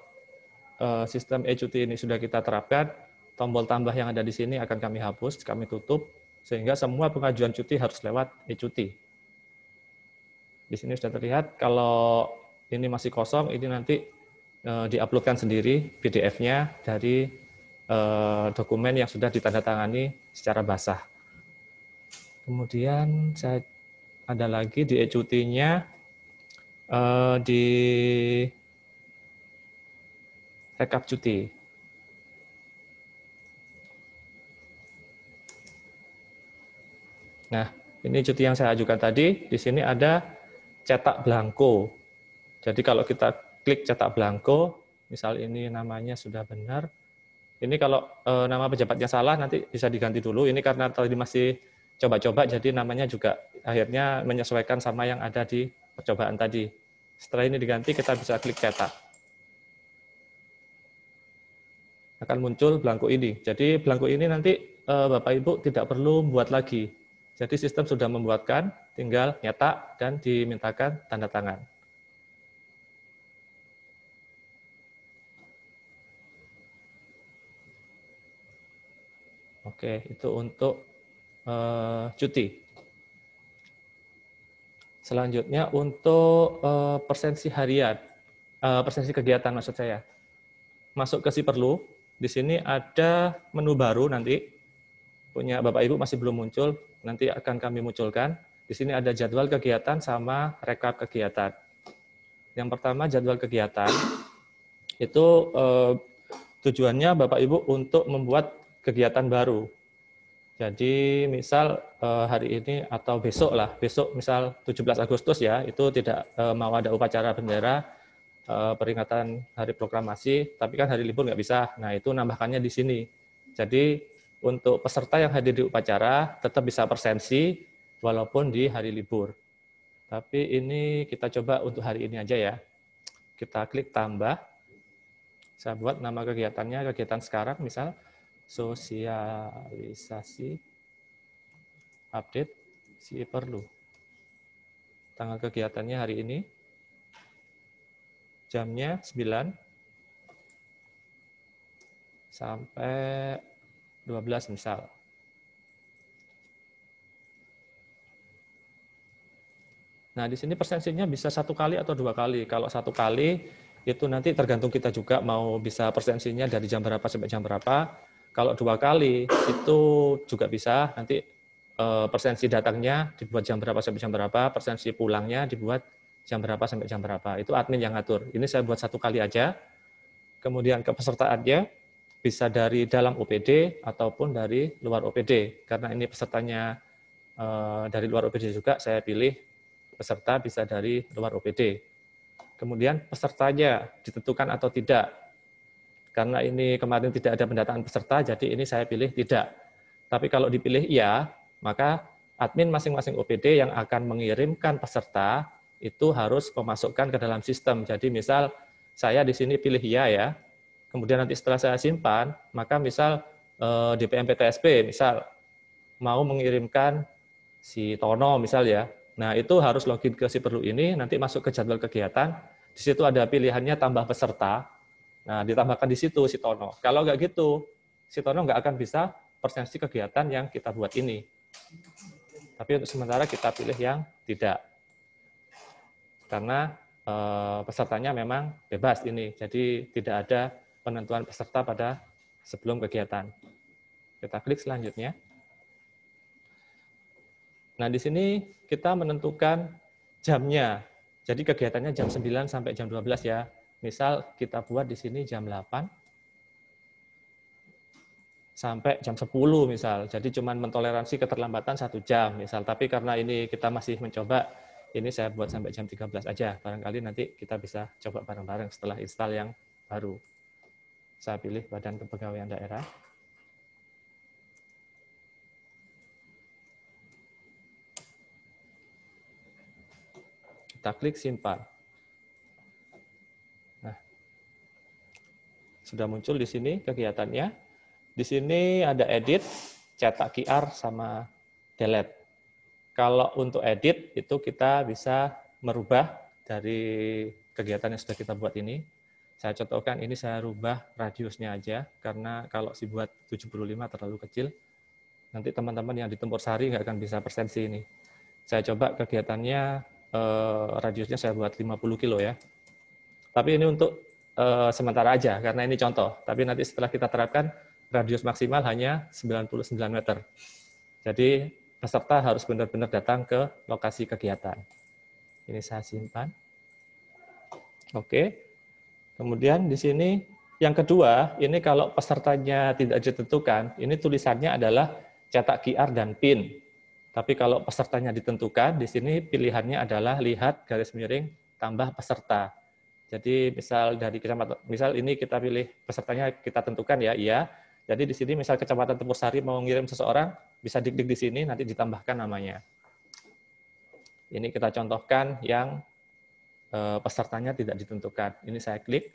sistem e-cuti ini sudah kita terapkan, tombol tambah yang ada di sini akan kami hapus, kami tutup, sehingga semua pengajuan cuti harus lewat e-cuti. Di sini sudah terlihat, kalau ini masih kosong, ini nanti diuploadkan sendiri PDF-nya dari dokumen yang sudah ditandatangani secara basah. Kemudian saya ada lagi di e-cutinya, di rekap cuti. Nah, ini cuti yang saya ajukan tadi, di sini ada cetak blanko. Jadi kalau kita klik cetak blanko, misal ini namanya sudah benar, ini kalau nama pejabatnya salah nanti bisa diganti dulu. Ini karena tadi masih coba-coba, jadi namanya juga akhirnya menyesuaikan sama yang ada di percobaan tadi. Setelah ini diganti, kita bisa klik cetak. Akan muncul blanko ini. Jadi blanko ini nanti Bapak Ibu tidak perlu buat lagi. Jadi sistem sudah membuatkan, tinggal nyetak dan dimintakan tanda tangan. Oke, itu untuk cuti. Selanjutnya untuk persensi harian, persensi kegiatan maksud saya. Masuk ke si perlu, di sini ada menu baru nanti, punya Bapak Ibu masih belum muncul, nanti akan kami munculkan. Di sini ada jadwal kegiatan sama rekap kegiatan. Yang pertama jadwal kegiatan, itu tujuannya Bapak Ibu untuk membuat kegiatan baru. Jadi misal hari ini atau besok lah, besok misal 17 Agustus ya, itu tidak mau ada upacara bendera, peringatan hari proklamasi, tapi kan hari libur nggak bisa. Nah itu nambahkannya di sini. Jadi untuk peserta yang hadir di upacara tetap bisa persensi walaupun di hari libur. Tapi ini kita coba untuk hari ini aja ya. Kita klik tambah. Saya buat nama kegiatannya, kegiatan sekarang misal sosialisasi update si perlu. Tanggal kegiatannya hari ini. Jamnya 9 sampai 12 misal. Nah, di sini persensinya bisa 1 kali atau 2 kali. Kalau 1 kali, itu nanti tergantung kita juga mau bisa persensinya dari jam berapa sampai jam berapa. Kalau 2 kali, itu juga bisa. Nanti persensi datangnya dibuat jam berapa sampai jam berapa, persensi pulangnya dibuat jam berapa sampai jam berapa. Itu admin yang ngatur. Ini saya buat 1 kali aja. Kemudian kepesertaannya bisa dari dalam OPD ataupun dari luar OPD. Karena ini pesertanya dari luar OPD juga, saya pilih peserta bisa dari luar OPD. Kemudian pesertanya ditentukan atau tidak. Karena ini kemarin tidak ada pendataan peserta, jadi ini saya pilih tidak. Tapi kalau dipilih iya, maka admin masing-masing OPD yang akan mengirimkan peserta itu harus memasukkan ke dalam sistem. Jadi misal saya di sini pilih iya ya, kemudian nanti setelah saya simpan, maka misal DPM PTSP misal mau mengirimkan si Tono misal ya, nah itu harus login ke si perlu ini, nanti masuk ke jadwal kegiatan, di situ ada pilihannya tambah peserta, nah ditambahkan di situ si Tono. Kalau nggak gitu, si Tono nggak akan bisa persensi kegiatan yang kita buat ini. Tapi untuk sementara kita pilih yang tidak. Karena pesertanya memang bebas ini, jadi tidak ada penentuan peserta pada sebelum kegiatan. Kita klik selanjutnya. Nah, di sini kita menentukan jamnya. Jadi kegiatannya jam 9 sampai jam 12 ya. Misal kita buat di sini jam 8 sampai jam 10 misal. Jadi cuma mentoleransi keterlambatan 1 jam misal. Tapi karena ini kita masih mencoba, ini saya buat sampai jam 13 aja. Barangkali nanti kita bisa coba bareng-bareng setelah install yang baru. Saya pilih Badan Kepegawaian Daerah. Kita klik simpan. Nah, sudah muncul di sini kegiatannya. Di sini ada edit, cetak QR, sama delete. Kalau untuk edit, itu kita bisa merubah dari kegiatan yang sudah kita buat ini. Saya contohkan, ini saya rubah radiusnya aja, karena kalau dibuat 75 terlalu kecil, nanti teman-teman yang di Tempur Sari nggak akan bisa persensi ini. Saya coba kegiatannya, radiusnya saya buat 50 kilo ya. Tapi ini untuk sementara aja, karena ini contoh. Tapi nanti setelah kita terapkan, radius maksimal hanya 99 meter. Jadi peserta harus benar-benar datang ke lokasi kegiatan. Ini saya simpan. Oke. Kemudian di sini yang kedua, ini kalau pesertanya tidak ditentukan, ini tulisannya adalah cetak QR dan PIN. Tapi kalau pesertanya ditentukan, di sini pilihannya adalah lihat garis miring tambah peserta. Jadi misal dari kecamatan, misal ini kita pilih pesertanya kita tentukan ya, iya. Jadi di sini misal Kecamatan Tempur Sari mau ngirim seseorang, bisa dik-dik di sini, nanti ditambahkan namanya. Ini kita contohkan yang pesertanya tidak ditentukan. Ini saya klik.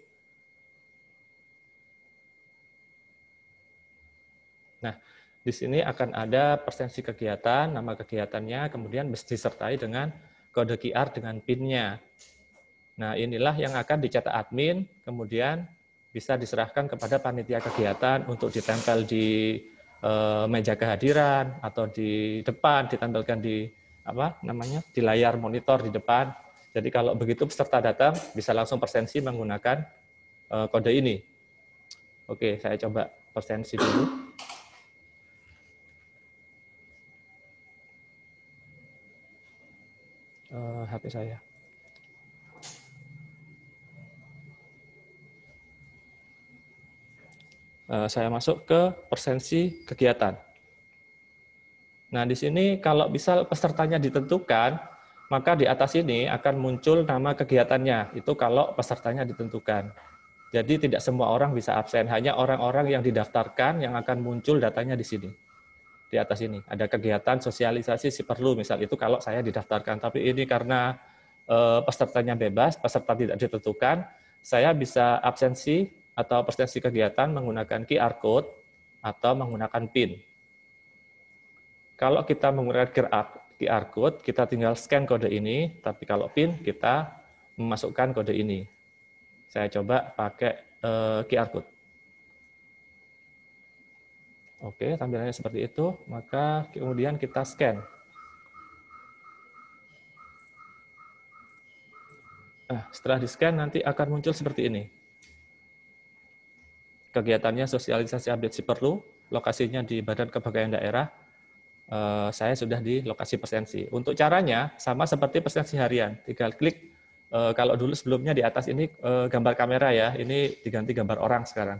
Nah, di Di sini akan ada presensi kegiatan, nama kegiatannya, kemudian disertai dengan kode QR dengan PIN-nya. Nah, inilah yang akan dicetak admin, kemudian bisa diserahkan kepada panitia kegiatan untuk ditempel di meja kehadiran atau di depan, ditempelkan di di layar monitor di depan. Jadi kalau begitu peserta datang bisa langsung presensi menggunakan kode ini. Oke, saya coba presensi dulu. HP saya. Saya masuk ke presensi kegiatan. Nah, di sini kalau misal pesertanya ditentukan, maka di atas ini akan muncul nama kegiatannya. Itu kalau pesertanya ditentukan. Jadi tidak semua orang bisa absen, hanya orang-orang yang didaftarkan yang akan muncul datanya di sini. Di atas ini ada kegiatan sosialisasi si perlu, misal itu kalau saya didaftarkan. Tapi ini karena pesertanya bebas, peserta tidak ditentukan, saya bisa absensi atau presensi kegiatan menggunakan QR code atau menggunakan PIN. Kalau kita menggunakan QR code, kita tinggal scan kode ini, tapi kalau PIN kita memasukkan kode ini. Saya coba pakai QR code. Oke, tampilannya seperti itu, maka kemudian kita scan. Nah, setelah di-scan nanti akan muncul seperti ini. Kegiatannya sosialisasi update si perlu, lokasinya di Badan Kepegawaian Daerah. Saya sudah di lokasi presensi. Untuk caranya sama seperti presensi harian, tinggal klik. Kalau dulu sebelumnya di atas ini gambar kamera ya, ini diganti gambar orang sekarang.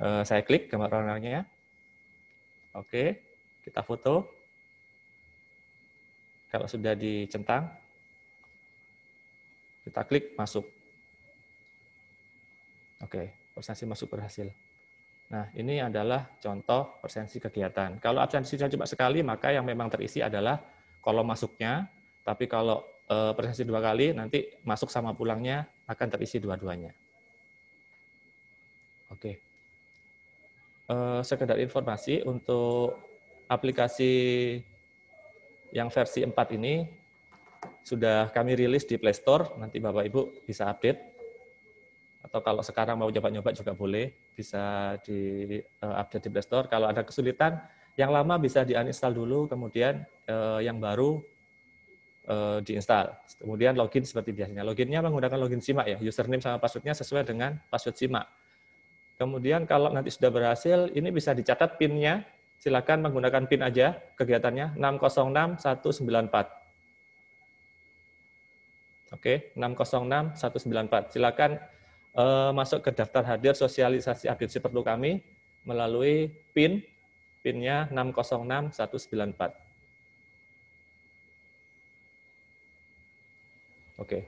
Saya klik gambar orangnya ya. Oke, kita foto. Kalau sudah dicentang, kita klik masuk. Oke, presensi masuk berhasil. Nah, ini adalah contoh presensi kegiatan. Kalau absensinya cuma sekali, maka yang memang terisi adalah kolom masuknya. Tapi kalau presensi 2 kali, nanti masuk sama pulangnya akan terisi dua-duanya. Oke. Sekedar informasi untuk aplikasi yang versi 4 ini sudah kami rilis di Play Store, nanti Bapak Ibu bisa update. Atau kalau sekarang mau coba-coba juga boleh, bisa di-update di Play Store. Kalau ada kesulitan, yang lama bisa di-uninstall dulu, kemudian yang baru diinstal. Kemudian login seperti biasanya. Loginnya menggunakan login SIMA ya, username sama passwordnya sesuai dengan password SIMA. Kemudian kalau nanti sudah berhasil, ini bisa dicatat PIN-nya. Silakan menggunakan PIN aja kegiatannya 606194. Oke, 606194. Silakan masuk ke daftar hadir sosialisasi update si perlu kami melalui PIN. PIN-nya 606194. Oke.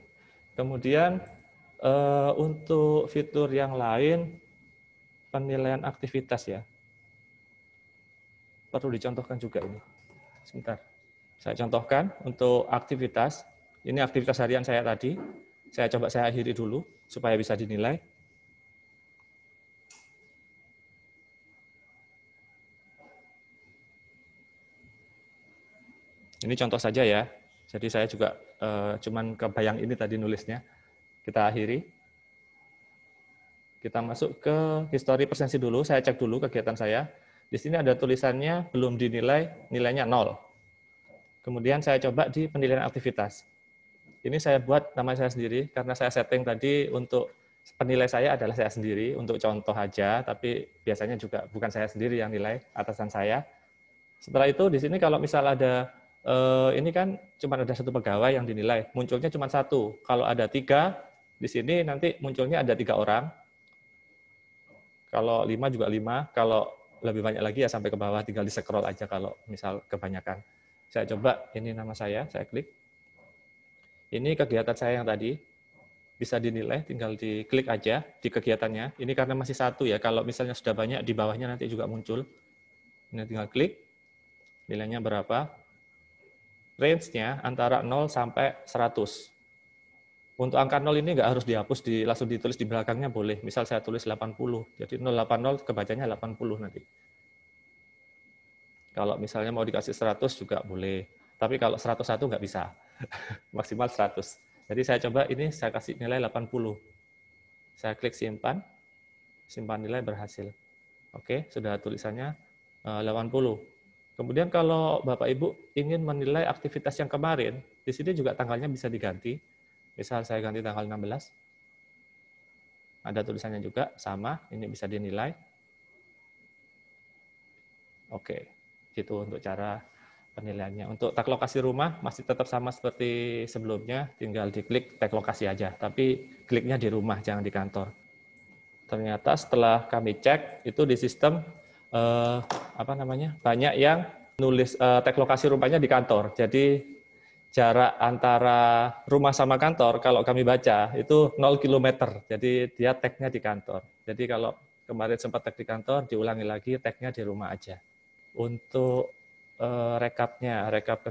Kemudian untuk fitur yang lain, penilaian aktivitas ya. Perlu dicontohkan juga ini. Sebentar. Saya contohkan untuk aktivitas. Ini aktivitas harian saya tadi. Saya coba saya akhiri dulu supaya bisa dinilai. Ini contoh saja ya. Jadi saya juga cuman kebayang ini tadi nulisnya. Kita akhiri. Kita masuk ke histori presensi dulu, saya cek dulu kegiatan saya. Di sini ada tulisannya belum dinilai, nilainya 0. Kemudian saya coba di penilaian aktivitas. Ini saya buat nama saya sendiri, karena saya setting tadi untuk penilai saya adalah saya sendiri, untuk contoh aja, tapi biasanya juga bukan saya sendiri yang nilai, atasan saya. Setelah itu di sini kalau misal ada, ini kan cuma ada 1 pegawai yang dinilai, munculnya cuma 1. Kalau ada 3, di sini nanti munculnya ada 3 orang. Kalau 5 juga 5, kalau lebih banyak lagi ya sampai ke bawah, tinggal di scroll aja kalau misal kebanyakan. Saya coba, ini nama saya klik. Ini kegiatan saya yang tadi, bisa dinilai, tinggal diklik aja di kegiatannya. Ini karena masih 1 ya, kalau misalnya sudah banyak, di bawahnya nanti juga muncul. Ini tinggal klik, nilainya berapa. Range-nya antara 0 sampai 100. Untuk angka 0 ini nggak harus dihapus, langsung ditulis di belakangnya boleh. Misal saya tulis 80, jadi 080 kebacanya 80 nanti. Kalau misalnya mau dikasih 100 juga boleh. Tapi kalau 101 nggak bisa. Maksimal 100. Jadi saya coba ini saya kasih nilai 80. Saya klik simpan. Simpan nilai berhasil. Oke, sudah tulisannya 80. Kemudian kalau Bapak Ibu ingin menilai aktivitas yang kemarin, di sini juga tanggalnya bisa diganti. Misal saya ganti tanggal 16. Ada tulisannya juga, sama, ini bisa dinilai. Oke, gitu untuk cara penilaiannya. Untuk tag lokasi rumah masih tetap sama seperti sebelumnya, tinggal diklik tag lokasi aja, tapi kliknya di rumah, jangan di kantor. Ternyata setelah kami cek, itu di sistem banyak yang nulis tag lokasi rumahnya di kantor. Jadi jarak antara rumah sama kantor, kalau kami baca, itu 0 km. Jadi dia tagnya di kantor. Jadi kalau kemarin sempat tag di kantor, diulangi lagi tagnya di rumah aja. Untuk rekap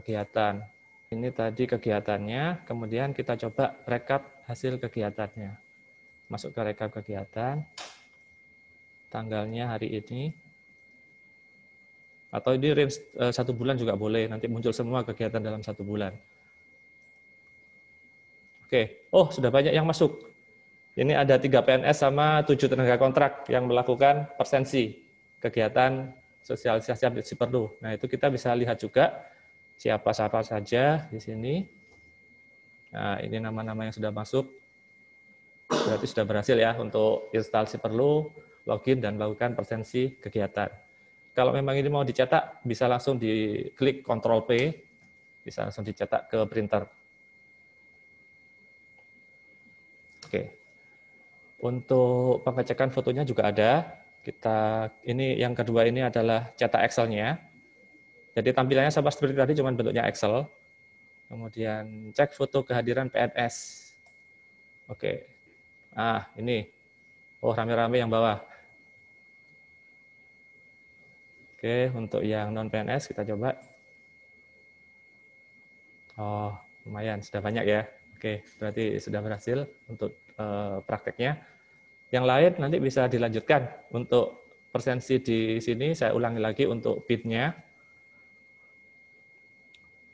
kegiatan. Ini tadi kegiatannya, kemudian kita coba rekap hasil kegiatannya. Masuk ke rekap kegiatan, tanggalnya hari ini, atau ini range 1 bulan juga boleh, nanti muncul semua kegiatan dalam 1 bulan. Oke, oh sudah banyak yang masuk. Ini ada 3 PNS sama 7 tenaga kontrak yang melakukan persensi kegiatan sosialisasi update Siperlu. Nah, itu kita bisa lihat juga siapa saja di sini. Nah, ini nama-nama yang sudah masuk. Berarti sudah berhasil ya untuk install Siperlu, login, dan melakukan persensi kegiatan. Kalau memang ini mau dicetak, bisa langsung diklik Ctrl+P, bisa langsung dicetak ke printer. Oke. Untuk pengecekan fotonya juga ada. Ini yang kedua ini adalah cetak Excel-nya. Jadi tampilannya sama seperti tadi, cuma bentuknya Excel. Kemudian cek foto kehadiran PNS. Oke. Ah, ini. Oh, rame-rame yang bawah. Oke, untuk yang non-PNS kita coba. Oh, lumayan, sudah banyak ya. Oke, berarti sudah berhasil untuk prakteknya. Yang lain nanti bisa dilanjutkan. Untuk persensi di sini saya ulangi lagi untuk PIN-nya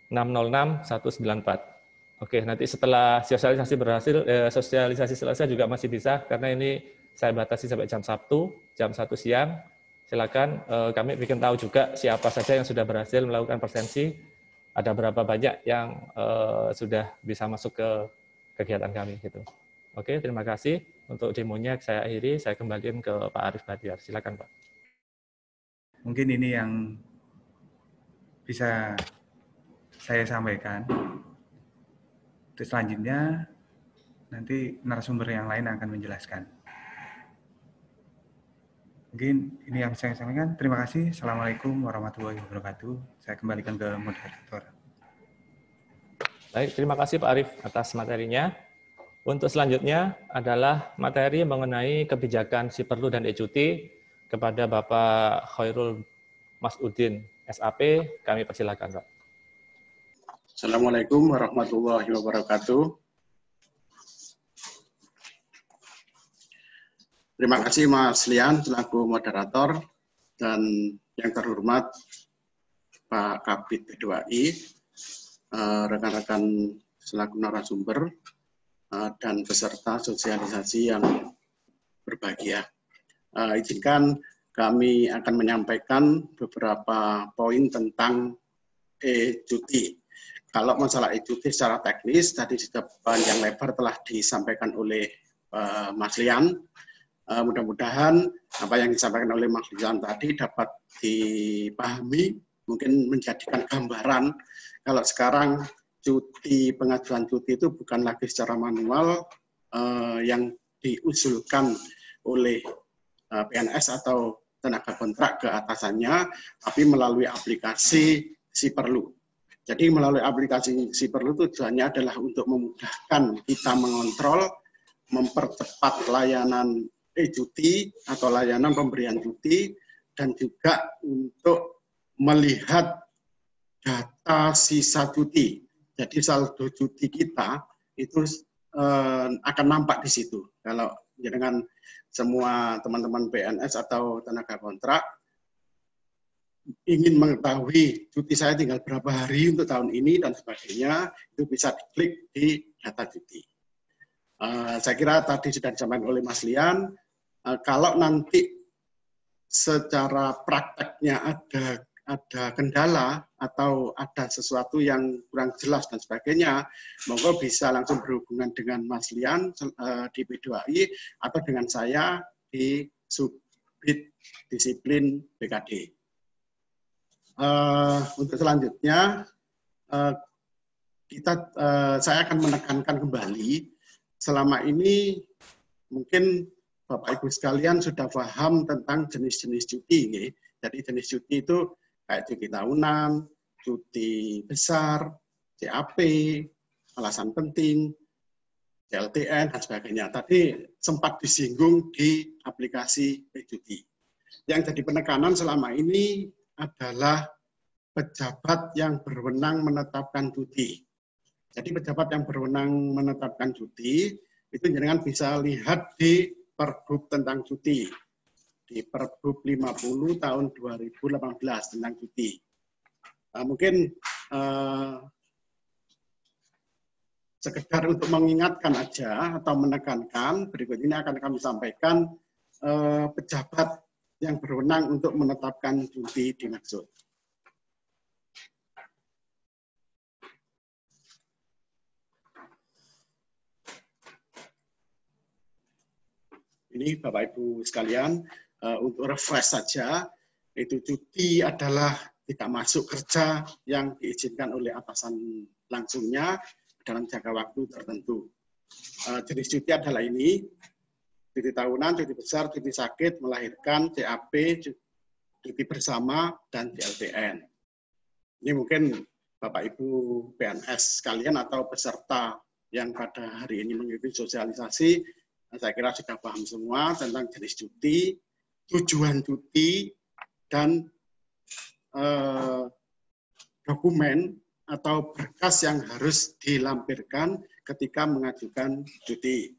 606.194. Oke, nanti setelah sosialisasi berhasil, sosialisasi selesai juga masih bisa, karena ini saya batasi sampai jam Sabtu, jam 1 siang. Silakan kami bikin tahu juga siapa saja yang sudah berhasil melakukan persensi, ada berapa banyak yang sudah bisa masuk ke kegiatan kami gitu. Oke, terima kasih. Untuk demonya saya akhiri, saya kembalikan ke Pak Arif Badiar. Silakan, Pak. Mungkin ini yang bisa saya sampaikan. Terus selanjutnya nanti narasumber yang lain akan menjelaskan. Mungkin ini yang saya sampaikan. Terima kasih. Assalamualaikum warahmatullahi wabarakatuh. Saya kembalikan ke moderator. Baik, terima kasih Pak Arif atas materinya. Untuk selanjutnya adalah materi mengenai kebijakan Siperlu dan e-Cuti kepada Bapak Khairul Masudin, SAP. Kami persilakan, Pak. Assalamualaikum warahmatullahi wabarakatuh. Terima kasih Mas Lian selaku moderator dan yang terhormat Pak Kabid P2I, rekan-rekan selaku narasumber, dan peserta sosialisasi yang berbahagia. Izinkan kami akan menyampaikan beberapa poin tentang e-Cuti. Kalau masalah e-Cuti secara teknis, tadi sudah panjang lebar telah disampaikan oleh Mas Lian. Mudah-mudahan apa yang disampaikan oleh Mas Lian tadi dapat dipahami, mungkin menjadikan gambaran kalau sekarang pengajuan cuti itu bukan lagi secara manual yang diusulkan oleh PNS atau tenaga kontrak ke atasannya, tapi melalui aplikasi Siperlu. Jadi melalui aplikasi Siperlu tujuannya adalah untuk memudahkan kita mengontrol, mempercepat layanan e-cuti atau layanan pemberian cuti, dan juga untuk melihat data sisa cuti. Jadi saldo cuti kita itu akan nampak di situ. Kalau dengan semua teman-teman PNS atau tenaga kontrak ingin mengetahui cuti saya tinggal berapa hari untuk tahun ini dan sebagainya, itu bisa diklik di data cuti. Saya kira tadi sudah disampaikan oleh Mas Lian, kalau nanti secara prakteknya ada kendala atau ada sesuatu yang kurang jelas dan sebagainya, monggo bisa langsung berhubungan dengan Mas Lian di P2I atau dengan saya di Subbid Disiplin BKD. Untuk selanjutnya, saya akan menekankan kembali, selama ini mungkin Bapak Ibu sekalian sudah paham tentang jenis-jenis cuti. Ya. Jadi jenis cuti itu kayak cuti tahunan, cuti besar, CAP, alasan penting, CLTN, dan sebagainya. Tadi sempat disinggung di aplikasi e-cuti. Yang jadi penekanan selama ini adalah pejabat yang berwenang menetapkan cuti. Jadi pejabat yang berwenang menetapkan cuti, itu jenengan bisa lihat di Pergub tentang cuti. Di Pergub 50 tahun 2018 tentang cuti. Mungkin sekedar untuk mengingatkan aja atau menekankan, berikut ini akan kami sampaikan pejabat yang berwenang untuk menetapkan cuti dimaksud. Ini Bapak Ibu sekalian, untuk refresh saja, itu cuti adalah tidak masuk kerja yang diizinkan oleh atasan langsungnya dalam jangka waktu tertentu. Jenis cuti adalah ini, cuti tahunan, cuti besar, cuti sakit, melahirkan, CAP, cuti bersama, dan CLTN. Ini mungkin Bapak Ibu PNS sekalian atau peserta yang pada hari ini mengikuti sosialisasi, saya kira sudah paham semua tentang jenis cuti, tujuan cuti, dan dokumen atau berkas yang harus dilampirkan ketika mengajukan cuti.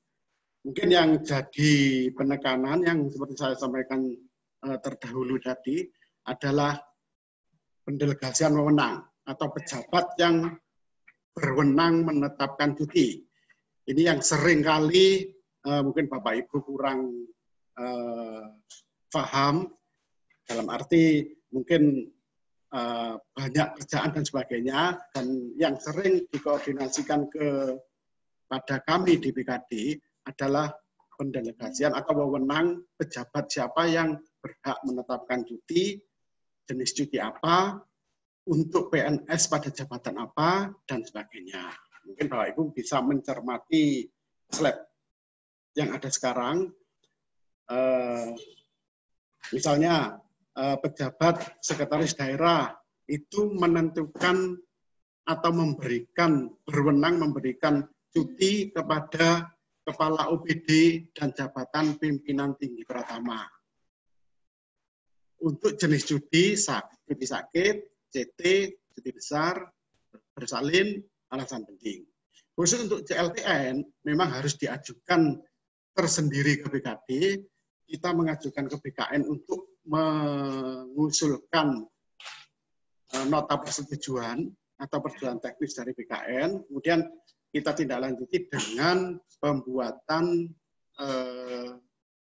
Mungkin yang jadi penekanan yang seperti saya sampaikan terdahulu tadi adalah pendelegasian wewenang atau pejabat yang berwenang menetapkan cuti. Ini yang sering kali mungkin Bapak Ibu kurang paham, dalam arti mungkin banyak kerjaan dan sebagainya, dan yang sering dikoordinasikan kepada kami di BKD adalah pendelegasian atau wewenang pejabat siapa yang berhak menetapkan cuti, jenis cuti apa, untuk PNS pada jabatan apa, dan sebagainya. Mungkin Bapak Ibu bisa mencermati slide yang ada sekarang. Misalnya, pejabat sekretaris daerah itu menentukan atau berwenang memberikan cuti kepada kepala OPD dan jabatan pimpinan tinggi pratama. Untuk jenis cuti sakit, CT, cuti besar, bersalin, alasan penting. Khusus untuk CLTN memang harus diajukan tersendiri ke BKD. Kita mengajukan ke BKN untuk mengusulkan nota persetujuan atau persetujuan teknis dari BKN, kemudian kita tindak lanjuti dengan pembuatan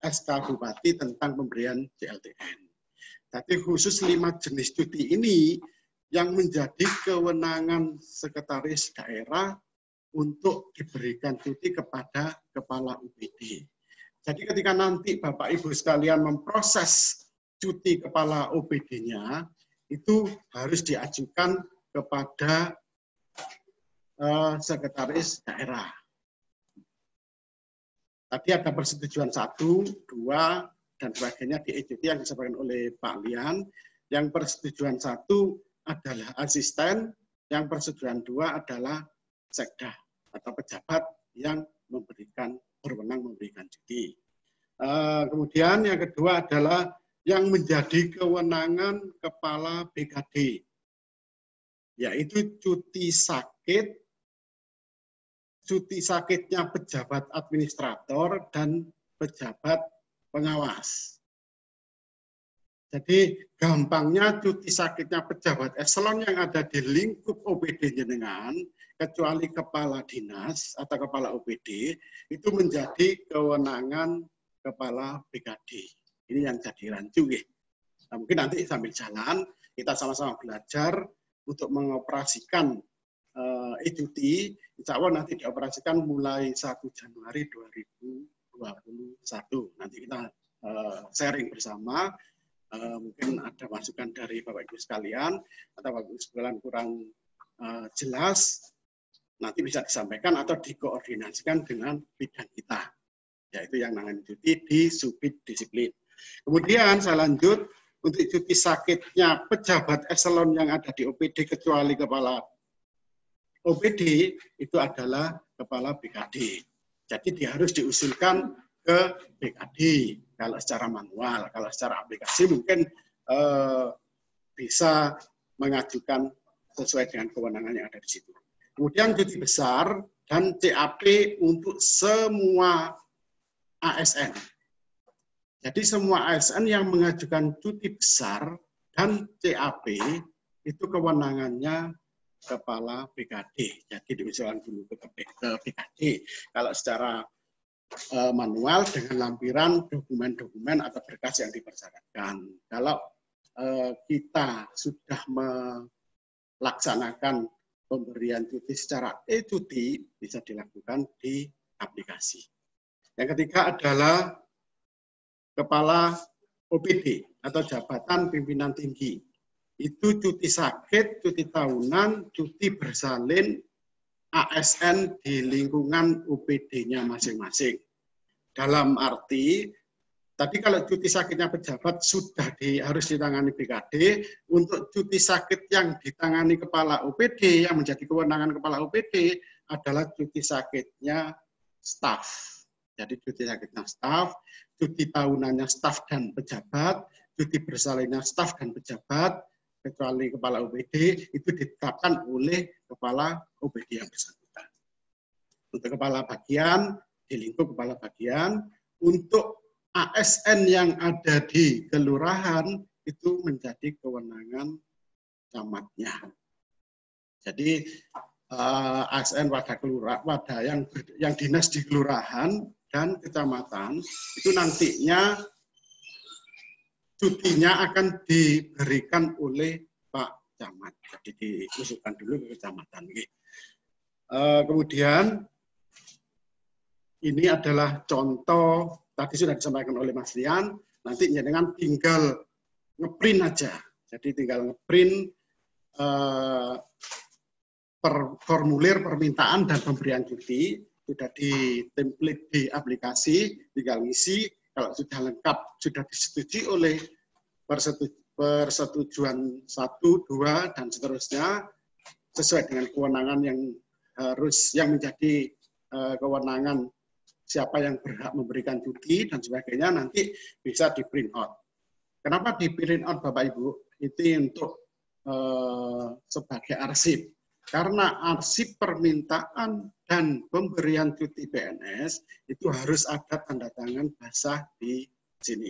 SK Bupati tentang pemberian CLTN. Tapi khusus 5 jenis cuti ini yang menjadi kewenangan sekretaris daerah untuk diberikan cuti kepada kepala UPD. Jadi ketika nanti Bapak Ibu sekalian memproses cuti kepala OPD-nya, itu harus diajukan kepada sekretaris daerah. Tadi ada persetujuan 1, 2, dan sebagainya di e-cuti yang disampaikan oleh Pak Lian. Yang persetujuan 1 adalah asisten, yang persetujuan 2 adalah sekda atau pejabat yang berwenang memberikan cuti. Kemudian yang kedua adalah yang menjadi kewenangan kepala BKD, yaitu cuti sakitnya pejabat administrator dan pejabat pengawas. Jadi gampangnya cuti sakitnya pejabat eselon yang ada di lingkup OPD jenengan, kecuali kepala dinas atau kepala OPD, itu menjadi kewenangan kepala BKD. Ini yang jadi rancu. Nah, mungkin nanti sambil jalan kita sama-sama belajar untuk mengoperasikan e-cuti. Insya Allah nanti dioperasikan mulai 1 Januari 2021. Nanti kita sharing bersama. Mungkin ada masukan dari Bapak Ibu sekalian atau Bapak Ibu sekalian kurang jelas, nanti bisa disampaikan atau dikoordinasikan dengan bidang kita, yaitu yang namanya cuti di subit disiplin. Kemudian saya lanjut untuk cuti sakitnya pejabat eselon yang ada di OPD kecuali kepala OPD itu adalah kepala BKD. Jadi dia harus diusulkan ke BKD kalau secara manual, kalau secara aplikasi mungkin bisa mengajukan sesuai dengan kewenangan yang ada di situ. Kemudian cuti besar dan CAP untuk semua ASN. Jadi semua ASN yang mengajukan cuti besar dan CAP itu kewenangannya kepala BKD. Jadi diusulkan dulu ke BKD. Kalau secara manual dengan lampiran dokumen-dokumen atau berkas yang dipersyaratkan. Kalau kita sudah melaksanakan pemberian cuti secara e-cuti, bisa dilakukan di aplikasi. Yang ketiga adalah kepala OPD atau jabatan pimpinan tinggi. Itu cuti sakit, cuti tahunan, cuti bersalin, ASN di lingkungan OPD-nya masing-masing. Dalam arti, tadi kalau cuti sakitnya pejabat sudah harus ditangani BKD, untuk cuti sakit yang ditangani kepala OPD, yang menjadi kewenangan kepala OPD, adalah cuti sakitnya staf. Jadi cuti sakitnya staf, cuti tahunannya staf dan pejabat, cuti bersalinnya staf dan pejabat, kecuali kepala OPD, itu ditetapkan oleh kepala OPD yang bersangkutan. Untuk kepala bagian, di lingkup kepala bagian, untuk ASN yang ada di kelurahan, itu menjadi kewenangan camatnya. Jadi ASN wadah yang dinas di kelurahan dan kecamatan, itu nantinya cutinya akan diberikan oleh Pak Camat. Jadi diusulkan dulu ke kecamatan. Kemudian ini adalah contoh, tadi sudah disampaikan oleh Mas Rian, nanti dengan tinggal ngeprint aja. Jadi tinggal ngeprint formulir permintaan dan pemberian cuti, sudah di template di aplikasi, tinggal ngisi. Kalau sudah lengkap, sudah disetujui oleh persetujuan 1, 2, dan seterusnya, sesuai dengan kewenangan yang menjadi kewenangan siapa yang berhak memberikan cuti dan sebagainya, nanti bisa di print out. Kenapa di print out Bapak Ibu? Itu untuk sebagai arsip. Karena arsip permintaan dan pemberian cuti PNS itu harus ada tanda tangan basah di sini.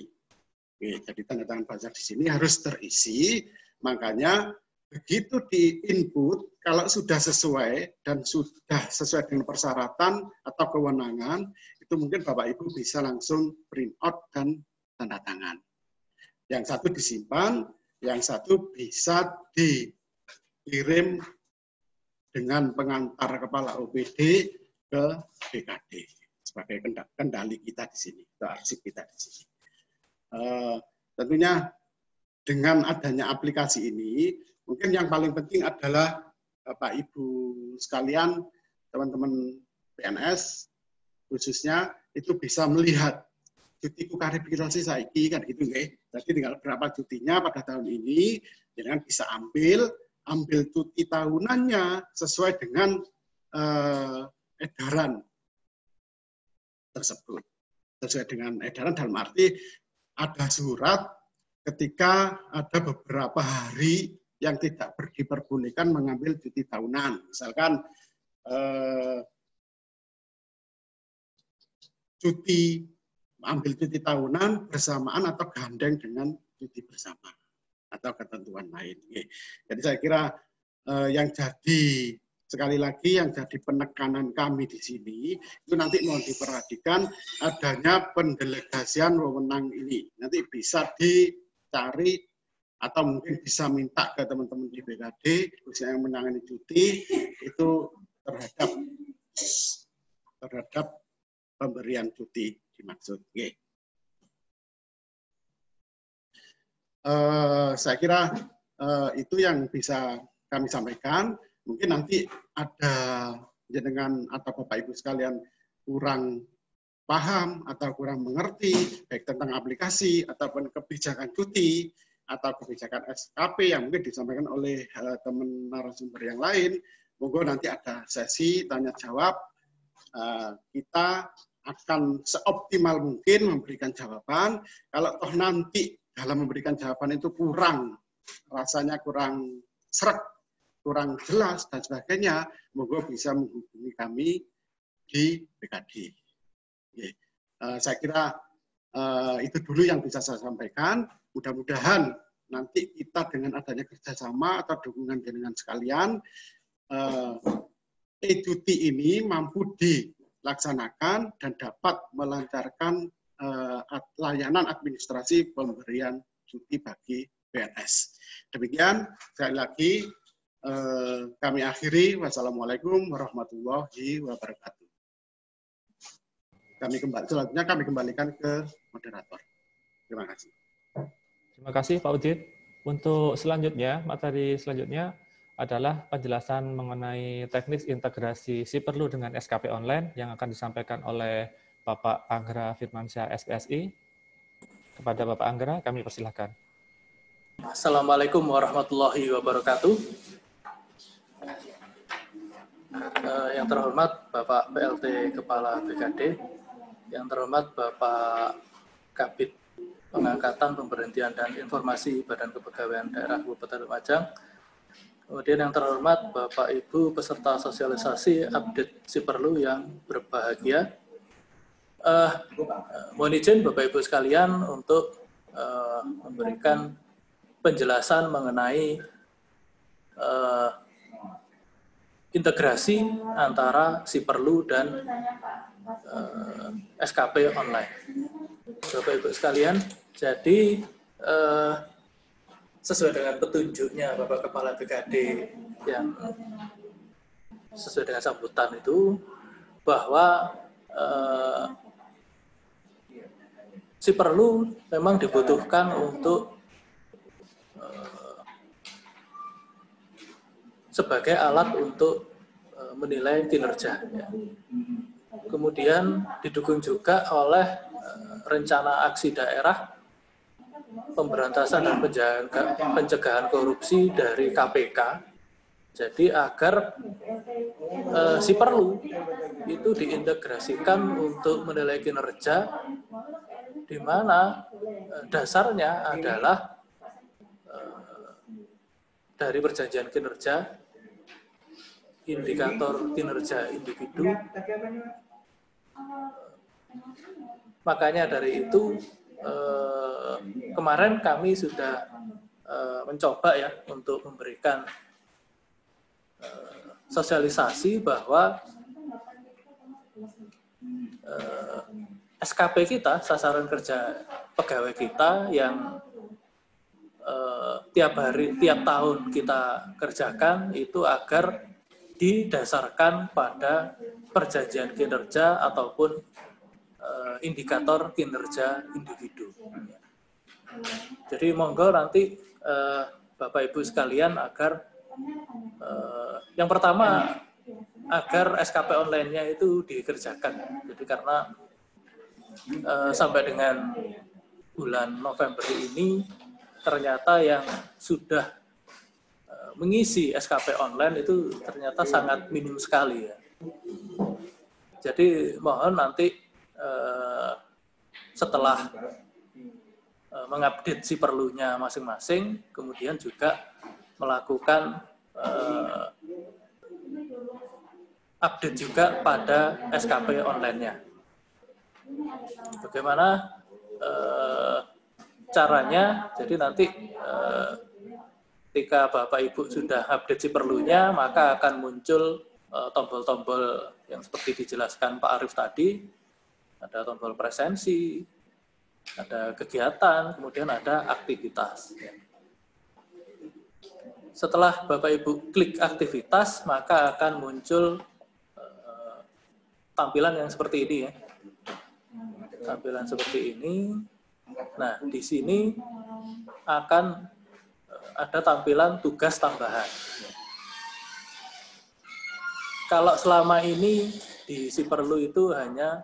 Oke, jadi tanda tangan basah di sini harus terisi. Makanya begitu di input, kalau sudah sesuai dan sudah sesuai dengan persyaratan atau kewenangan, itu mungkin Bapak Ibu bisa langsung print out dan tanda tangan. Yang satu disimpan, yang satu bisa dikirim dengan pengantar kepala OPD ke BKD sebagai kendali kita di sini, atau arsip kita di sini. Tentunya dengan adanya aplikasi ini, mungkin yang paling penting adalah Bapak Ibu sekalian, teman-teman PNS khususnya itu bisa melihat cuti karib kirasi saiki kan gitu nggih. Jadi tinggal berapa cutinya pada tahun ini, jangan bisa ambil cuti tahunannya sesuai dengan edaran tersebut. Sesuai dengan edaran dalam arti ada surat ketika ada beberapa hari yang tidak diperbolehkan mengambil cuti tahunan. Misalkan ambil cuti tahunan bersamaan atau gandeng dengan cuti bersama atau ketentuan lain. Jadi saya kira yang jadi sekali lagi yang jadi penekanan kami di sini itu nanti mohon diperhatikan adanya pendelegasian wewenang ini. Nanti bisa dicari atau mungkin bisa minta ke teman-teman di BKD khususnya yang menangani cuti itu terhadap pemberian cuti dimaksud. Saya kira itu yang bisa kami sampaikan. Mungkin nanti ada jenengan atau Bapak Ibu sekalian kurang paham atau kurang mengerti baik tentang aplikasi ataupun kebijakan cuti atau kebijakan SKP yang mungkin disampaikan oleh teman narasumber yang lain. Monggo nanti ada sesi tanya jawab. Kita akan seoptimal mungkin memberikan jawaban. Kalau toh nanti dalam memberikan jawaban itu rasanya kurang sreg, kurang jelas dan sebagainya, monggo bisa menghubungi kami di BKD. Saya kira itu dulu yang bisa saya sampaikan. Mudah-mudahan nanti kita dengan adanya kerjasama atau dukungan dengan sekalian, e-cuti ini mampu dilaksanakan dan dapat melancarkan layanan administrasi pemberian cuti bagi PNS. Demikian, sekali lagi kami akhiri. Wassalamualaikum warahmatullahi wabarakatuh. Selanjutnya kami kembalikan ke moderator. Terima kasih. Terima kasih Pak Udin. Untuk selanjutnya, materi selanjutnya adalah penjelasan mengenai teknis integrasi SIPERLU dengan SKP online yang akan disampaikan oleh Bapak Anggra Firmansyah, SPSI. Kepada Bapak Anggra, kami persilahkan. Assalamualaikum warahmatullahi wabarakatuh. Yang terhormat Bapak PLT Kepala BKD, yang terhormat Bapak Kabid Pengangkatan, Pemberhentian, dan Informasi Badan Kepegawaian Daerah Kabupaten Lumajang, kemudian yang terhormat Bapak Ibu peserta sosialisasi update SIPERLU yang berbahagia. Mohon izin Bapak Ibu sekalian untuk memberikan penjelasan mengenai integrasi antara SIPERLU dan SKP online. Bapak Ibu sekalian, jadi sesuai dengan petunjuknya Bapak Kepala BKD yang sesuai dengan sambutan itu, bahwa SIPERLU memang dibutuhkan untuk sebagai alat untuk menilai kinerja. Kemudian didukung juga oleh rencana aksi daerah pemberantasan dan pencegahan korupsi dari KPK. Jadi agar SIPERLU itu diintegrasikan untuk menilai kinerja, di mana dasarnya adalah dari perjanjian kinerja, indikator kinerja individu. Makanya dari itu kemarin kami sudah mencoba ya untuk memberikan sosialisasi bahwa SKP kita, sasaran kerja pegawai kita yang tiap tahun kita kerjakan itu agar didasarkan pada perjanjian kinerja ataupun indikator kinerja individu. Jadi monggo nanti Bapak Ibu sekalian agar yang pertama agar SKP online-nya itu dikerjakan. Jadi karena sampai dengan bulan November ini ternyata yang sudah mengisi SKP online itu ternyata sangat minim sekali ya. Jadi mohon nanti setelah mengupdate SIPERLU-nya masing-masing, kemudian juga melakukan update juga pada SKP online-nya. Bagaimana caranya, jadi nanti ketika Bapak Ibu sudah update si perlunya, maka akan muncul tombol-tombol yang seperti dijelaskan Pak Arief tadi. Ada tombol presensi, ada kegiatan, kemudian ada aktivitas. Setelah Bapak Ibu klik aktivitas, maka akan muncul tampilan yang seperti ini ya. Tampilan seperti ini. Nah, di sini akan ada tampilan tugas tambahan. Kalau selama ini di si perlu itu hanya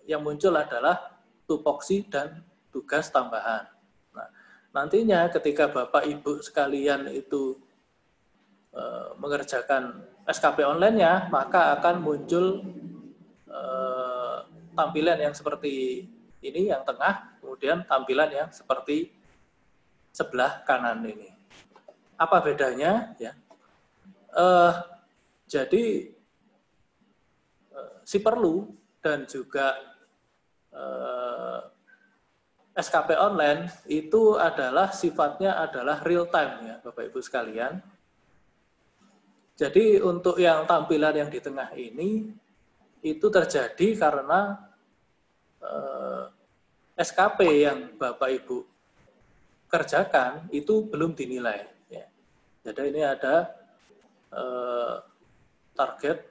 yang muncul adalah tupoksi dan tugas tambahan. Nah, nantinya ketika Bapak Ibu sekalian itu mengerjakan SKP online-nya, maka akan muncul tampilan yang seperti ini, yang tengah, kemudian tampilan yang seperti sebelah kanan ini. Apa bedanya? Ya, jadi si perlu dan juga SKP online itu adalah sifatnya adalah real time ya, Bapak Ibu sekalian. Jadi untuk yang tampilan yang di tengah ini itu terjadi karena SKP yang Bapak Ibu kerjakan itu belum dinilai. Ya. Jadi ini ada target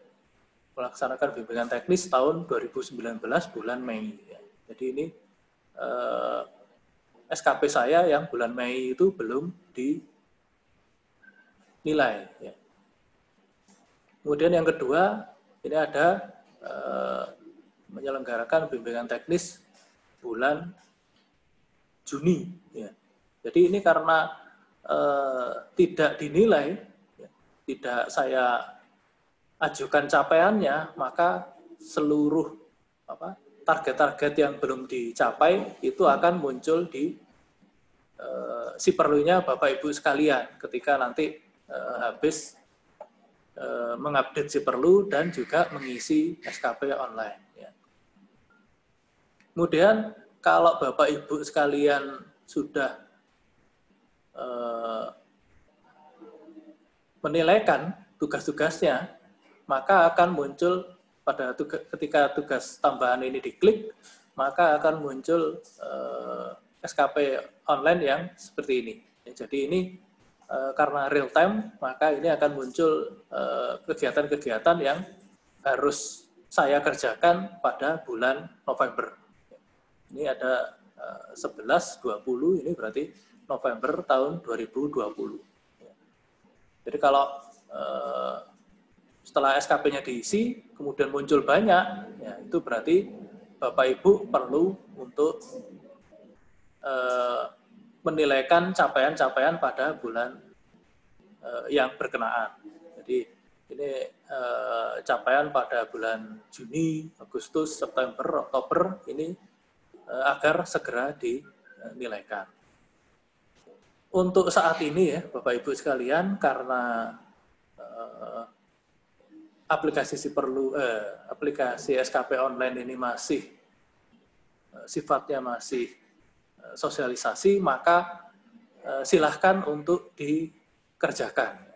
melaksanakan bimbingan teknis tahun 2019 bulan Mei. Ya. Jadi ini SKP saya yang bulan Mei itu belum dinilai. Ya. Kemudian yang kedua, ini ada menyelenggarakan bimbingan teknis bulan Juni. Ya. Jadi ini karena tidak dinilai, ya, tidak saya ajukan capaiannya, maka seluruh target-target yang belum dicapai itu akan muncul di si perlunya Bapak Ibu sekalian ketika nanti habis mengupdate si perlu dan juga mengisi SKP online. Ya. Kemudian kalau Bapak Ibu sekalian sudah menilaikan tugas-tugasnya, maka akan muncul ketika tugas tambahan ini diklik, maka akan muncul SKP online yang seperti ini. Ya, jadi ini karena real time, maka ini akan muncul kegiatan-kegiatan yang harus saya kerjakan pada bulan November. Ini ada 11, 20, ini berarti November tahun 2020. Jadi kalau setelah SKP-nya diisi, kemudian muncul banyak, ya, itu berarti Bapak Ibu perlu untuk menilaikan capaian-capaian pada bulan yang berkenaan. Jadi ini capaian pada bulan Juni, Agustus, September, Oktober ini agar segera dinilaikan. Untuk saat ini ya Bapak Ibu sekalian, karena aplikasi SKP online ini masih sifatnya masih sosialisasi, maka silahkan untuk dikerjakan.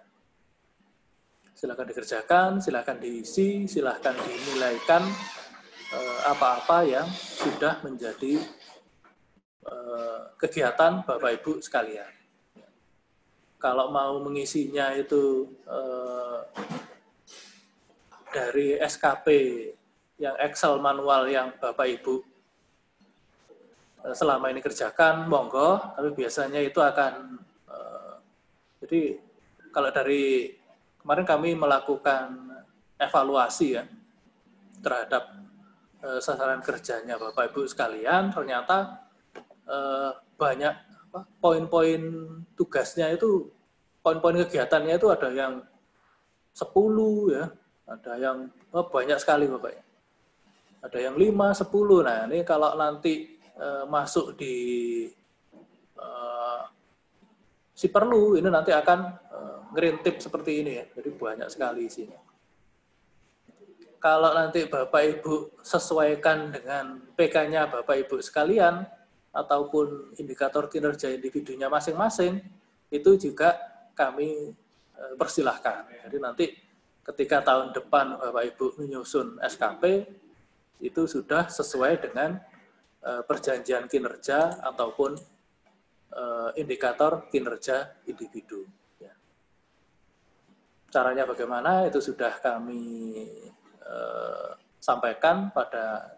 Silahkan dikerjakan, silahkan diisi, silahkan dinilaikan apa-apa yang sudah menjadi kegiatan Bapak Ibu sekalian. Kalau mau mengisinya itu dari SKP yang Excel manual yang Bapak Ibu selama ini kerjakan, monggo, tapi biasanya itu akan, jadi kalau dari kemarin kami melakukan evaluasi ya terhadap sasaran kerjanya Bapak Ibu sekalian, ternyata banyak poin-poin tugasnya itu, poin-poin kegiatannya itu ada yang 10 ya, ada yang banyak sekali Bapak ya. Ada yang 5, 10. Nah, ini kalau nanti masuk di si perlu, ini nanti akan ngerintip seperti ini ya. Jadi banyak sekali isinya. Kalau nanti Bapak Ibu sesuaikan dengan PK-nya Bapak Ibu sekalian, ataupun indikator kinerja individunya masing-masing, itu juga kami persilahkan. Jadi nanti ketika tahun depan Bapak Ibu menyusun SKP, itu sudah sesuai dengan perjanjian kinerja ataupun indikator kinerja individu. Caranya bagaimana itu sudah kami sampaikan pada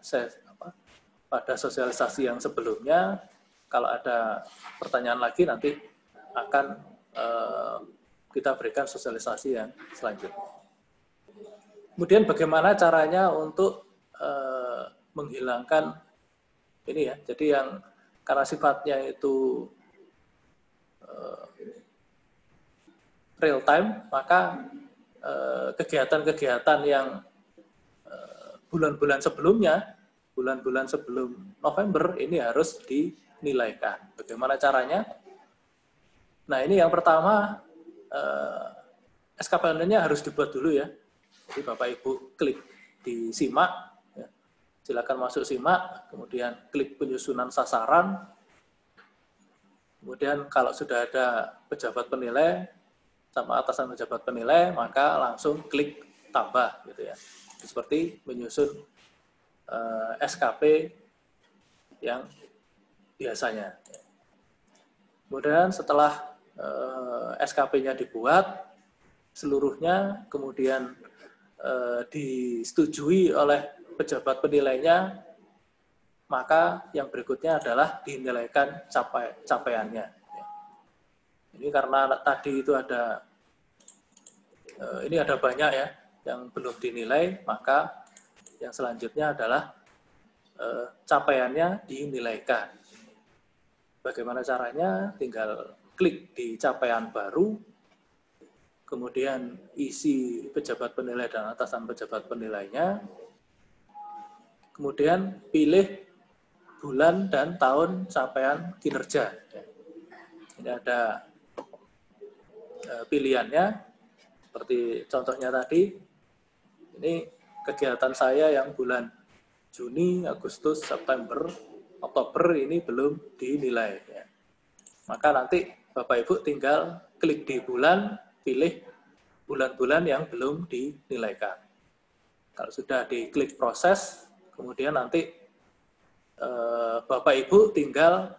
sosialisasi yang sebelumnya. Kalau ada pertanyaan lagi nanti akan kita berikan sosialisasi yang selanjutnya. Kemudian bagaimana caranya untuk menghilangkan ini ya. Jadi yang karena sifatnya itu real time, maka kegiatan-kegiatan yang bulan-bulan sebelumnya, bulan-bulan sebelum November ini harus dinilaikan. Bagaimana caranya? Nah, ini yang pertama, SKPN-nya harus dibuat dulu ya. Jadi Bapak Ibu klik di simak, ya. Silakan masuk simak, kemudian klik penyusunan sasaran. Kemudian kalau sudah ada pejabat penilai sama atasan pejabat penilai, maka langsung klik tambah gitu ya. Seperti menyusun SKP yang biasanya. Kemudian setelah SKP-nya dibuat, seluruhnya kemudian disetujui oleh pejabat penilainya, maka yang berikutnya adalah dinilaikan capaiannya. Ini karena tadi itu ada banyak ya yang belum dinilai, maka yang selanjutnya adalah capaiannya dinilaikan. Bagaimana caranya? Tinggal klik di capaian baru, kemudian isi pejabat penilai dan atasan pejabat penilainya, kemudian pilih bulan dan tahun capaian kinerja. Ini ada pilihannya, seperti contohnya tadi, ini kegiatan saya yang bulan Juni, Agustus, September, Oktober ini belum dinilai. Ya. Maka nanti Bapak Ibu tinggal klik di bulan, pilih bulan-bulan yang belum dinilaikan. Kalau sudah diklik proses, kemudian nanti Bapak Ibu tinggal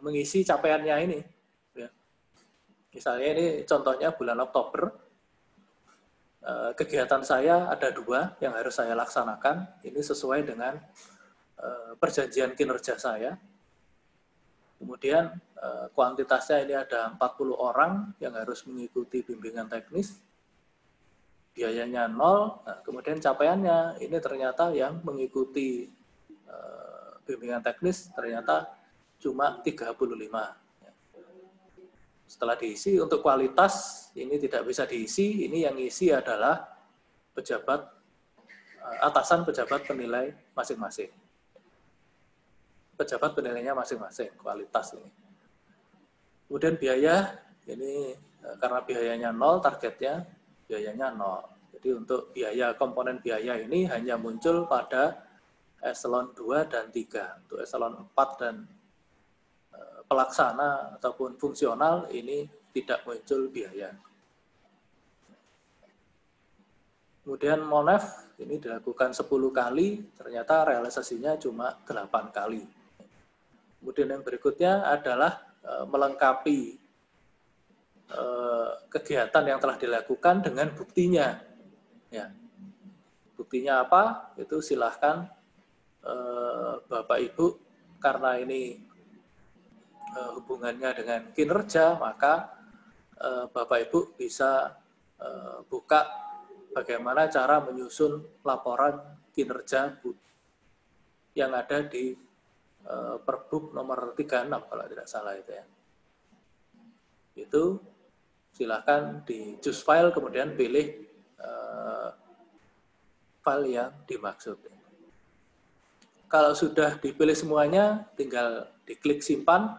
mengisi capaiannya ini. Ya. Misalnya ini contohnya bulan Oktober, kegiatan saya ada 2 yang harus saya laksanakan. Ini sesuai dengan perjanjian kinerja saya. Kemudian kuantitasnya ini ada 40 orang yang harus mengikuti bimbingan teknis. Biayanya 0, nah, kemudian capaiannya ini ternyata yang mengikuti bimbingan teknis ternyata cuma 35. Setelah diisi, untuk kualitas ini tidak bisa diisi, ini yang isi adalah atasan pejabat penilai masing-masing. Pejabat penilainya masing-masing, kualitas ini. Kemudian biaya, ini karena biayanya 0, targetnya biayanya 0. Jadi untuk biaya, komponen biaya ini hanya muncul pada eselon 2 dan 3. Untuk eselon 4 dan pelaksana ataupun fungsional ini tidak muncul biaya. Kemudian MONEF ini dilakukan 10 kali, ternyata realisasinya cuma 8 kali. Kemudian yang berikutnya adalah melengkapi kegiatan yang telah dilakukan dengan buktinya. Ya. Buktinya apa? Itu silahkan Bapak Ibu, karena ini hubungannya dengan kinerja, maka Bapak Ibu bisa buka bagaimana cara menyusun laporan kinerja yang ada di Perbuk nomor 36 kalau tidak salah itu ya. Itu silahkan di choose file, kemudian pilih file yang dimaksud. Kalau sudah dipilih semuanya, tinggal diklik simpan.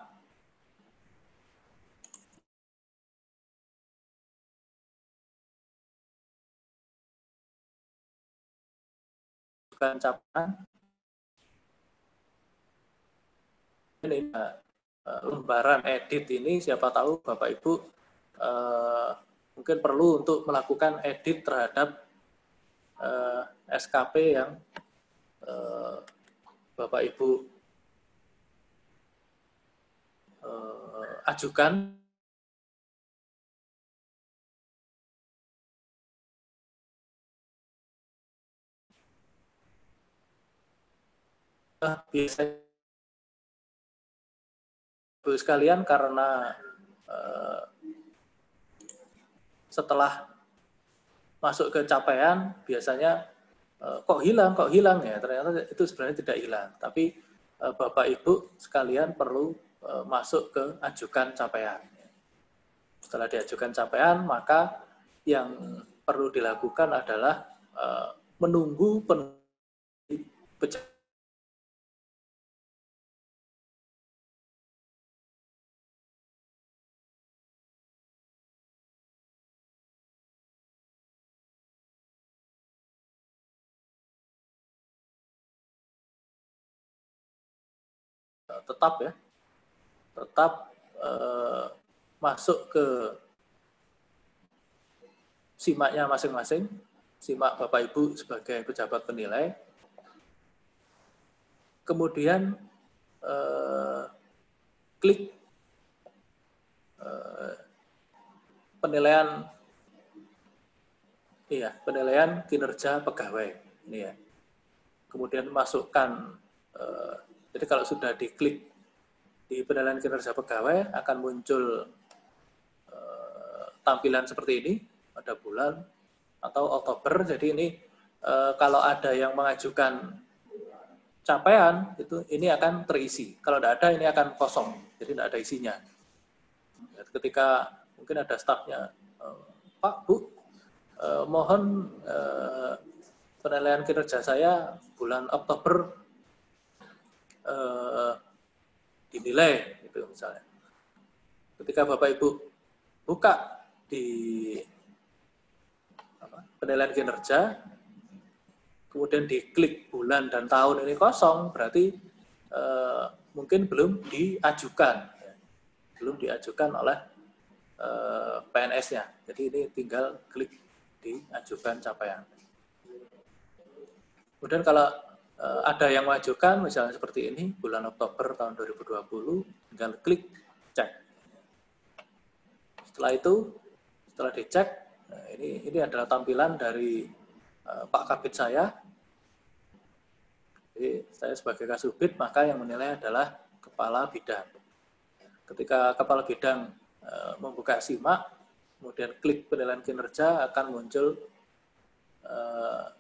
Capaian. ini lembaran edit ini, siapa tahu Bapak Ibu mungkin perlu untuk melakukan edit terhadap SKP yang Bapak Ibu ajukan. Biasanya Ibu sekalian, karena setelah masuk ke capaian biasanya kok hilang ya, ternyata itu sebenarnya tidak hilang, tapi Bapak Ibu sekalian perlu masuk ke ajukan capaian. Setelah diajukan capaian, maka yang perlu dilakukan adalah menunggu pencapaian. Tetap masuk ke simaknya masing-masing, simak Bapak Ibu sebagai pejabat penilai, kemudian klik penilaian kinerja pegawai ini ya. Kemudian masukkan, jadi kalau sudah diklik di penilaian kinerja pegawai akan muncul tampilan seperti ini pada bulan atau Oktober. Jadi ini kalau ada yang mengajukan capaian itu ini akan terisi. Kalau tidak ada ini akan kosong, jadi tidak ada isinya. Ketika mungkin ada stafnya, Pak, Bu, mohon penilaian kinerja saya bulan Oktober dinilai, gitu misalnya. Ketika Bapak Ibu buka di penilaian kinerja, kemudian diklik bulan dan tahun ini kosong, berarti mungkin belum diajukan oleh PNS-nya. Jadi ini tinggal klik diajukan capaian. Kemudian kalau ada yang mengajukan, misalnya seperti ini, bulan Oktober tahun 2020, tinggal klik cek. Setelah itu, setelah dicek, ini adalah tampilan dari Pak Kabid saya. Jadi saya sebagai Kasubit, maka yang menilai adalah Kepala Bidang. Ketika Kepala Bidang membuka simak, kemudian klik penilaian kinerja, akan muncul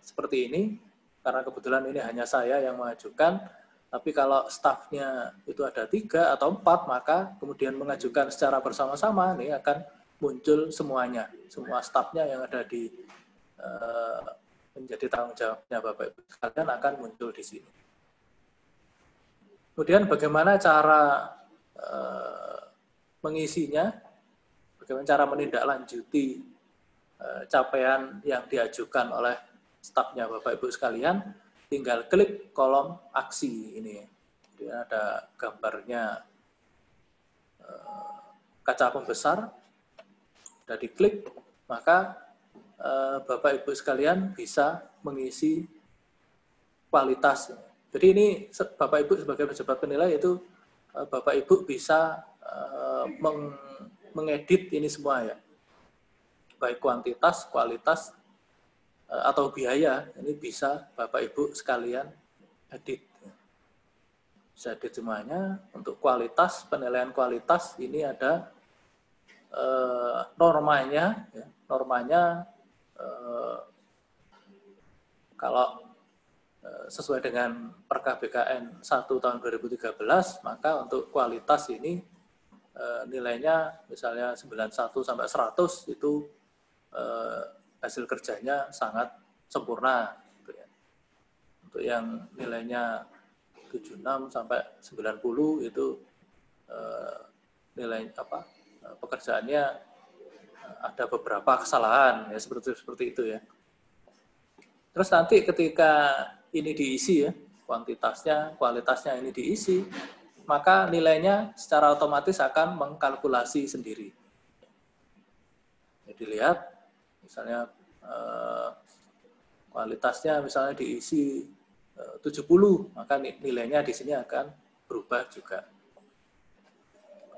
seperti ini. Karena kebetulan ini hanya saya yang mengajukan, tapi kalau stafnya itu ada 3 atau 4, maka kemudian mengajukan secara bersama-sama, ini akan muncul semuanya, semua stafnya yang ada di menjadi tanggung jawabnya Bapak Ibu sekalian akan muncul di sini. Kemudian bagaimana cara mengisinya, bagaimana cara menindaklanjuti capaian yang diajukan oleh stafnya Bapak Ibu sekalian, tinggal klik kolom aksi ini. Jadi ada gambarnya kaca pembesar, sudah diklik, maka Bapak Ibu sekalian bisa mengisi kualitas. Jadi ini Bapak Ibu sebagai pejabat penilai itu Bapak Ibu bisa mengedit ini semua ya. Baik kuantitas, kualitas, atau biaya, ini bisa Bapak Ibu sekalian edit. Bisa edit semuanya. Untuk kualitas, penilaian kualitas, ini ada normanya. Ya. Normanya kalau sesuai dengan Perka BKN 1 tahun 2013, maka untuk kualitas ini nilainya misalnya 91 sampai 100 itu hasil kerjanya sangat sempurna. Gitu ya. Untuk yang nilainya 76 sampai 90 itu nilai pekerjaannya ada beberapa kesalahan ya, seperti itu ya. Terus nanti ketika ini diisi ya, kuantitasnya, kualitasnya ini diisi, maka nilainya secara otomatis akan mengkalkulasi sendiri. Jadi lihat, misalnya kualitasnya misalnya diisi 70, maka nilainya di sini akan berubah juga.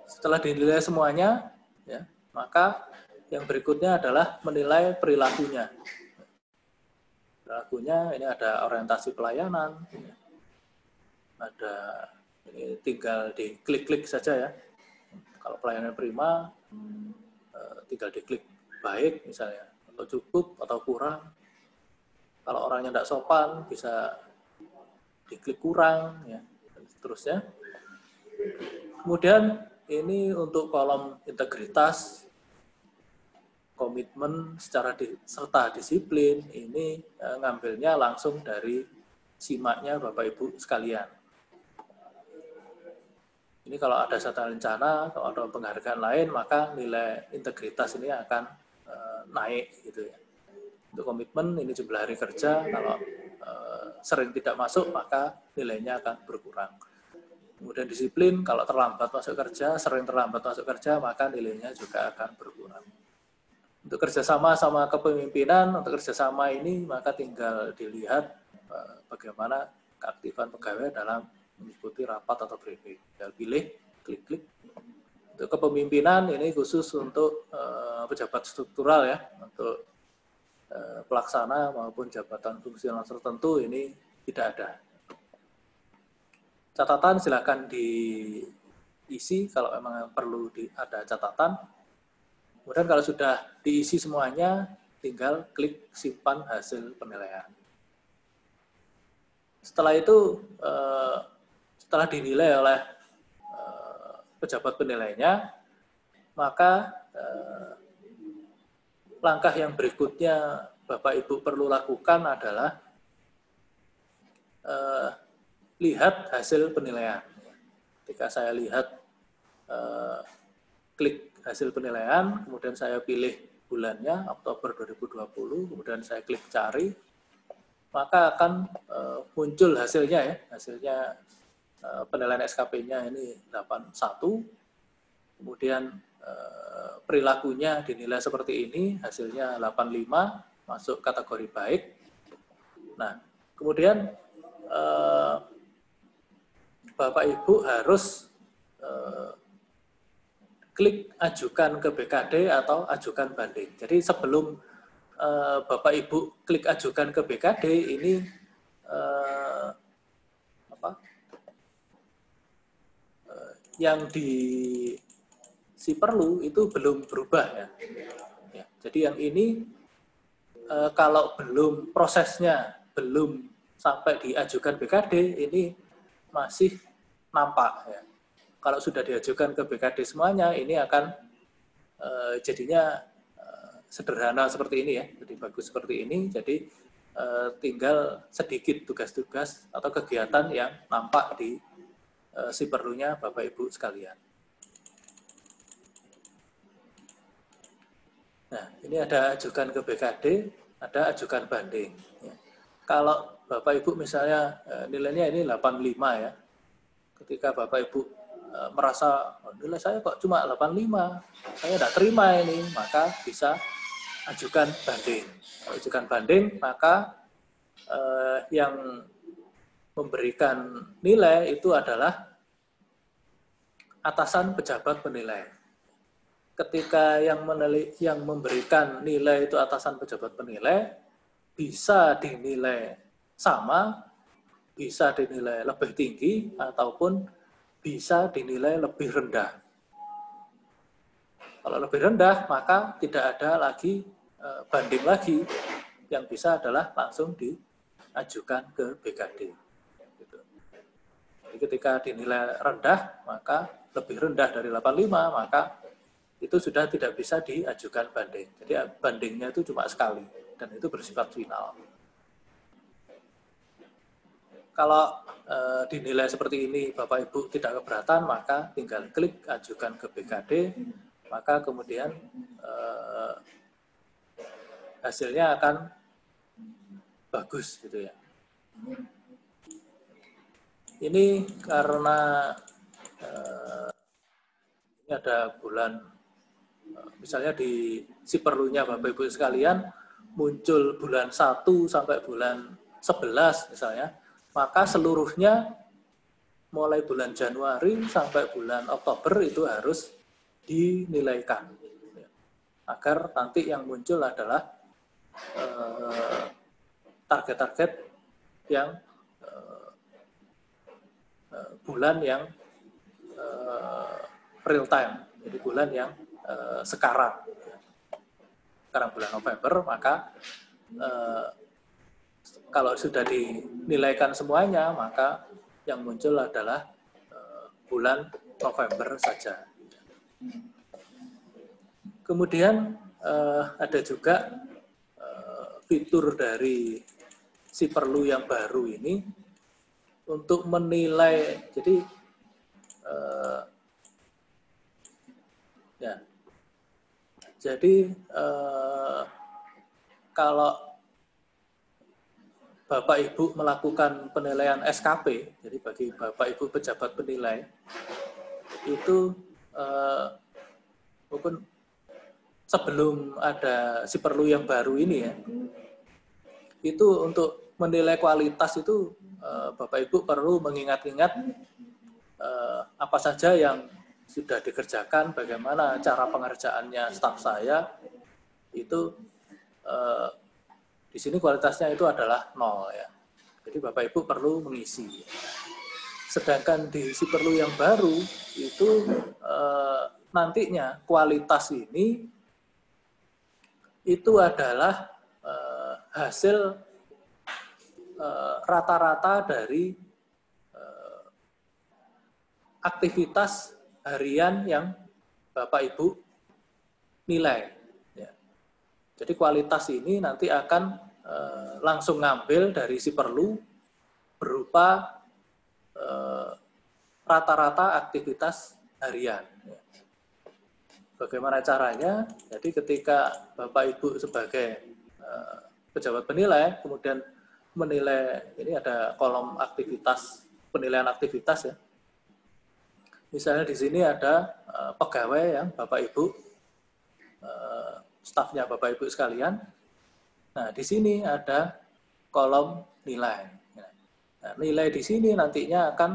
Setelah dinilai semuanya, ya, maka yang berikutnya adalah menilai perilakunya. Perilakunya ini ada orientasi pelayanan, ada ini tinggal diklik-klik saja ya. Kalau pelayanan prima, tinggal diklik baik misalnya, atau cukup atau kurang. Kalau orangnya tidak sopan, bisa diklik kurang, ya, dan seterusnya. Kemudian ini untuk kolom integritas, komitmen serta disiplin, ini ngambilnya langsung dari simaknya Bapak Ibu sekalian. Ini kalau ada satu rencana, kalau ada penghargaan lain, maka nilai integritas ini akan naik gitu ya. Untuk komitmen ini jumlah hari kerja, kalau sering tidak masuk maka nilainya akan berkurang. Kemudian disiplin, kalau terlambat masuk kerja, sering terlambat masuk kerja, maka nilainya juga akan berkurang. Untuk kerjasama sama kepemimpinan, untuk kerjasama ini maka tinggal dilihat bagaimana keaktifan pegawai dalam mengikuti rapat atau briefing. Tinggal pilih, klik-klik. Untuk kepemimpinan ini khusus untuk pejabat struktural ya, untuk pelaksana maupun jabatan fungsional tertentu ini tidak ada. Catatan silakan diisi kalau memang perlu ada catatan. Kemudian kalau sudah diisi semuanya, tinggal klik simpan hasil penilaian. Setelah itu, setelah dinilai oleh pejabat penilainya, maka langkah yang berikutnya Bapak Ibu perlu lakukan adalah lihat hasil penilaian. Ketika saya lihat klik hasil penilaian, kemudian saya pilih bulannya Oktober 2020, kemudian saya klik cari, maka akan muncul hasilnya ya, hasilnya penilaian SKP-nya ini 81, kemudian perilakunya dinilai seperti ini, hasilnya 85, masuk kategori baik. Nah, kemudian Bapak Ibu harus klik ajukan ke BKD atau ajukan banding. Jadi sebelum Bapak Ibu klik ajukan ke BKD ini yang si perlu itu belum berubah ya. Jadi yang ini kalau belum prosesnya belum sampai diajukan BKD ini masih nampak ya. Kalau sudah diajukan ke BKD semuanya ini akan jadinya sederhana seperti ini ya, jadi bagus seperti ini. Jadi tinggal sedikit tugas-tugas atau kegiatan yang nampak di si perlunya Bapak Ibu sekalian. Nah, ini ada ajukan ke BKD, ada ajukan banding. Ya. Kalau Bapak Ibu misalnya nilainya ini 85 ya, ketika Bapak Ibu merasa oh, nilai saya kok cuma 85, saya tidak terima ini, maka bisa ajukan banding. Ajukan banding, maka yang memberikan nilai itu adalah atasan pejabat penilai. Ketika yang memberikan nilai itu atasan pejabat penilai, bisa dinilai sama, bisa dinilai lebih tinggi, ataupun bisa dinilai lebih rendah. Kalau lebih rendah, maka tidak ada lagi banding lagi, yang bisa adalah langsung diajukan ke BKD. Gitu. Jadi ketika dinilai rendah, maka lebih rendah dari 85, maka itu sudah tidak bisa diajukan banding. Jadi bandingnya itu cuma sekali, dan itu bersifat final. Kalau dinilai seperti ini Bapak Ibu tidak keberatan, maka tinggal klik ajukan ke BKD, maka kemudian hasilnya akan bagus gitu ya. Ini karena ini ada bulan, misalnya di si perlunya Bapak Ibu sekalian, muncul bulan 1 sampai bulan 11 misalnya, maka seluruhnya mulai bulan Januari sampai bulan Oktober itu harus dinilaikan. Agar nanti yang muncul adalah target-target yang bulan yang real time, jadi bulan yang sekarang bulan November, maka kalau sudah dinilaikan semuanya, maka yang muncul adalah bulan November saja. Kemudian ada juga fitur dari si perlu yang baru ini untuk menilai, jadi kalau Bapak Ibu melakukan penilaian SKP, jadi bagi Bapak Ibu pejabat penilai, itu mungkin sebelum ada si perlu yang baru ini ya, itu untuk menilai kualitas itu Bapak Ibu perlu mengingat-ingat apa saja yang sudah dikerjakan, bagaimana cara pengerjaannya staf saya, itu di sini kualitasnya itu adalah 0 ya. Jadi Bapak Ibu perlu mengisi. Sedangkan di si perlu yang baru itu nantinya kualitas ini itu adalah hasil rata-rata dari aktivitas harian yang Bapak Ibu nilai. Ya. Jadi kualitas ini nanti akan langsung ngambil dari si perlu berupa rata-rata aktivitas harian. Ya. Bagaimana caranya? Jadi ketika Bapak Ibu sebagai pejabat penilai, kemudian menilai, ini ada kolom aktivitas, penilaian aktivitas ya. Misalnya di sini ada pegawai yang Bapak Ibu, stafnya Bapak Ibu sekalian. Nah, di sini ada kolom nilai. Nah, nilai di sini nantinya akan,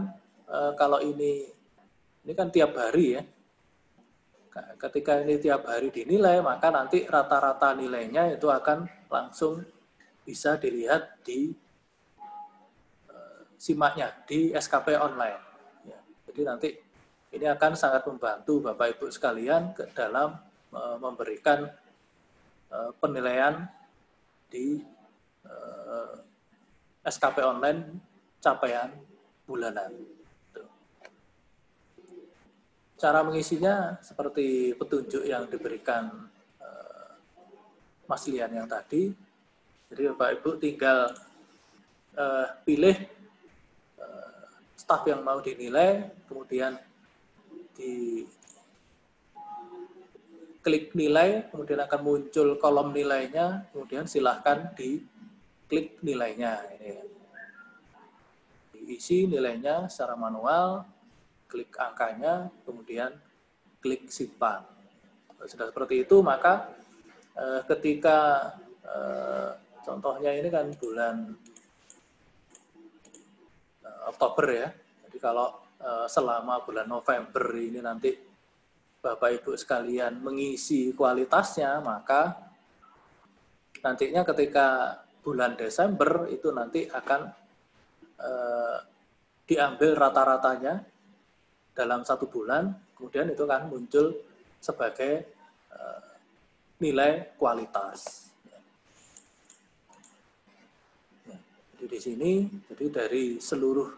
kalau ini kan tiap hari ya. Ketika ini tiap hari dinilai, maka nanti rata-rata nilainya itu akan langsung bisa dilihat di simaknya, di SKP online. Ya, jadi nanti ini akan sangat membantu Bapak Ibu sekalian dalam memberikan penilaian di SKP online capaian bulanan. Cara mengisinya seperti petunjuk yang diberikan Mas Lian yang tadi. Jadi Bapak Ibu tinggal pilih staf yang mau dinilai, kemudian di klik nilai, kemudian akan muncul kolom nilainya, kemudian silahkan diklik nilainya. Ini. Diisi nilainya secara manual, klik angkanya, kemudian klik simpan. Sudah seperti itu, maka ketika contohnya ini kan bulan Oktober ya, jadi kalau selama bulan November ini nanti Bapak Ibu sekalian mengisi kualitasnya, maka nantinya ketika bulan Desember itu nanti akan diambil rata-ratanya dalam 1 bulan, kemudian itu kan muncul sebagai nilai kualitas. Jadi di sini, jadi dari seluruh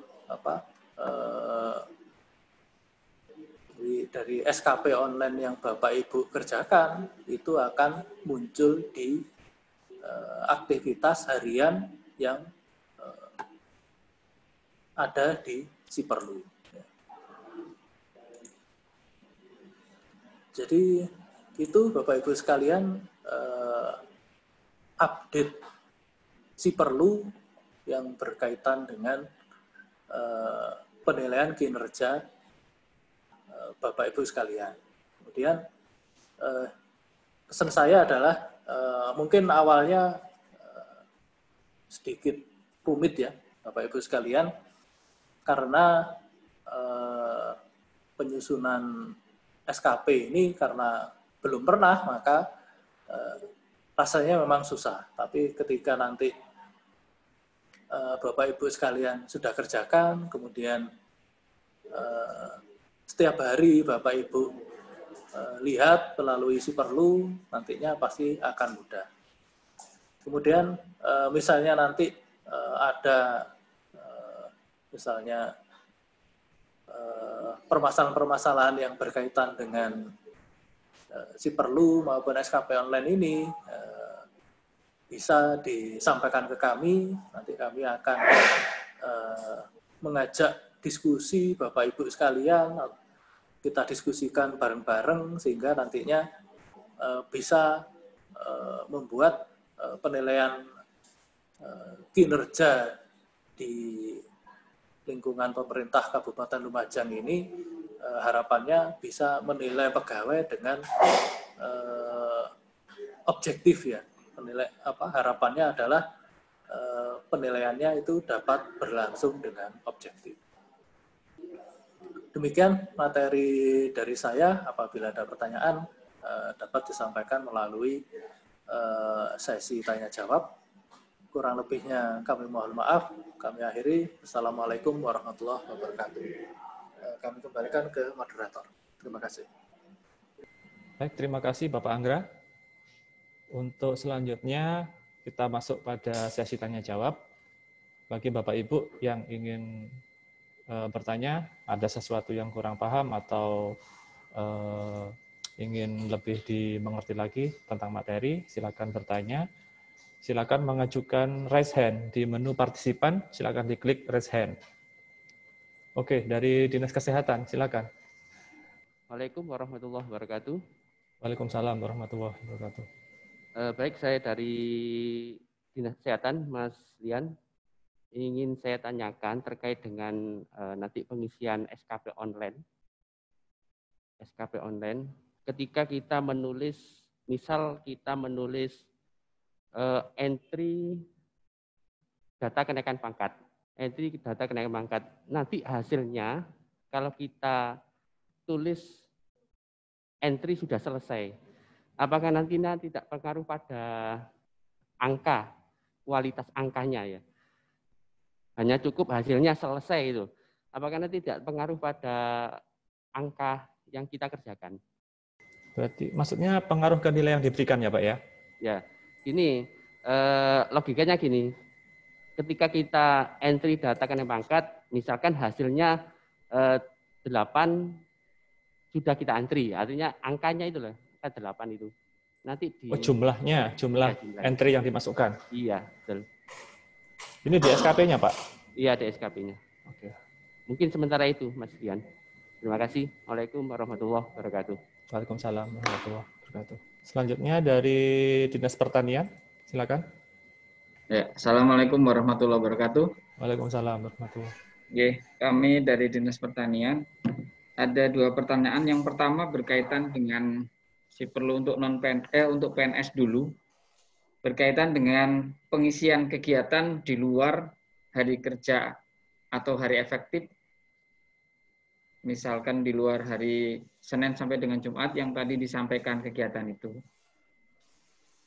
dari SKP online yang Bapak Ibu kerjakan itu akan muncul di aktivitas harian yang ada di si perlu. Jadi itu Bapak Ibu sekalian update si perlu yang berkaitan dengan penilaian kinerja Bapak Ibu sekalian. Kemudian pesan saya adalah mungkin awalnya sedikit rumit ya Bapak Ibu sekalian, karena penyusunan SKP ini karena belum pernah, maka rasanya memang susah. Tapi ketika nanti Bapak Ibu sekalian sudah kerjakan, kemudian setiap hari Bapak Ibu lihat melalui Superlu, nantinya pasti akan mudah. Kemudian misalnya nanti ada misalnya permasalahan-permasalahan yang berkaitan dengan Superlu maupun SKP online ini, bisa disampaikan ke kami. Nanti kami akan mengajak diskusi Bapak Ibu sekalian, kita diskusikan bareng-bareng sehingga nantinya bisa membuat penilaian kinerja di lingkungan pemerintah Kabupaten Lumajang ini, harapannya bisa menilai pegawai dengan objektif ya. Harapannya adalah penilaiannya itu dapat berlangsung dengan objektif. Demikian materi dari saya. Apabila ada pertanyaan dapat disampaikan melalui sesi tanya jawab. Kurang lebihnya kami mohon maaf. Kami akhiri. Assalamualaikum warahmatullahi wabarakatuh. Kami kembalikan ke moderator. Terima kasih. Baik, terima kasih Bapak Anggra. Untuk selanjutnya kita masuk pada sesi tanya jawab. Bagi Bapak Ibu yang ingin bertanya, ada sesuatu yang kurang paham atau ingin lebih dimengerti lagi tentang materi, silakan bertanya. Silakan mengajukan raise hand di menu partisipan, silakan diklik raise hand. Oke, dari Dinas Kesehatan, silakan. Waalaikumsalam warahmatullahi wabarakatuh. Waalaikumsalam warahmatullahi wabarakatuh. Baik, saya dari Dinas Kesehatan, Mas Lian. Ingin saya tanyakan terkait dengan nanti pengisian SKP online. SKP online, ketika kita menulis, misal kita menulis entry data kenaikan pangkat, nanti hasilnya kalau kita tulis entry sudah selesai, apakah nantinya tidak berpengaruh pada angka, kualitas angkanya ya? Hanya cukup hasilnya selesai itu. Apakah nanti tidak pengaruh pada angka yang kita kerjakan? Berarti maksudnya pengaruh ke nilai yang diberikan ya Pak ya? Ya, ini logikanya gini. Ketika kita entry data kenaikan pangkat, misalkan hasilnya 8 sudah kita entry, artinya angkanya itu loh, 8 itu. Nanti di jumlah entry yang dimasukkan. Iya, betul. Ini di SKP-nya, Pak? Iya, di SKP-nya. Oke. Mungkin sementara itu, Mas Dian. Terima kasih. Waalaikumsalam warahmatullahi wabarakatuh. Waalaikumsalam warahmatullahi wabarakatuh. Selanjutnya dari Dinas Pertanian, silakan. Ya, Assalamualaikum warahmatullahi wabarakatuh. Waalaikumsalam warahmatullahi wabarakatuh. Oke, kami dari Dinas Pertanian ada 2 pertanyaan. Yang pertama berkaitan dengan perlu untuk untuk PNS dulu. Berkaitan dengan pengisian kegiatan di luar hari kerja atau hari efektif, misalkan di luar hari Senin sampai dengan Jumat yang tadi disampaikan kegiatan itu.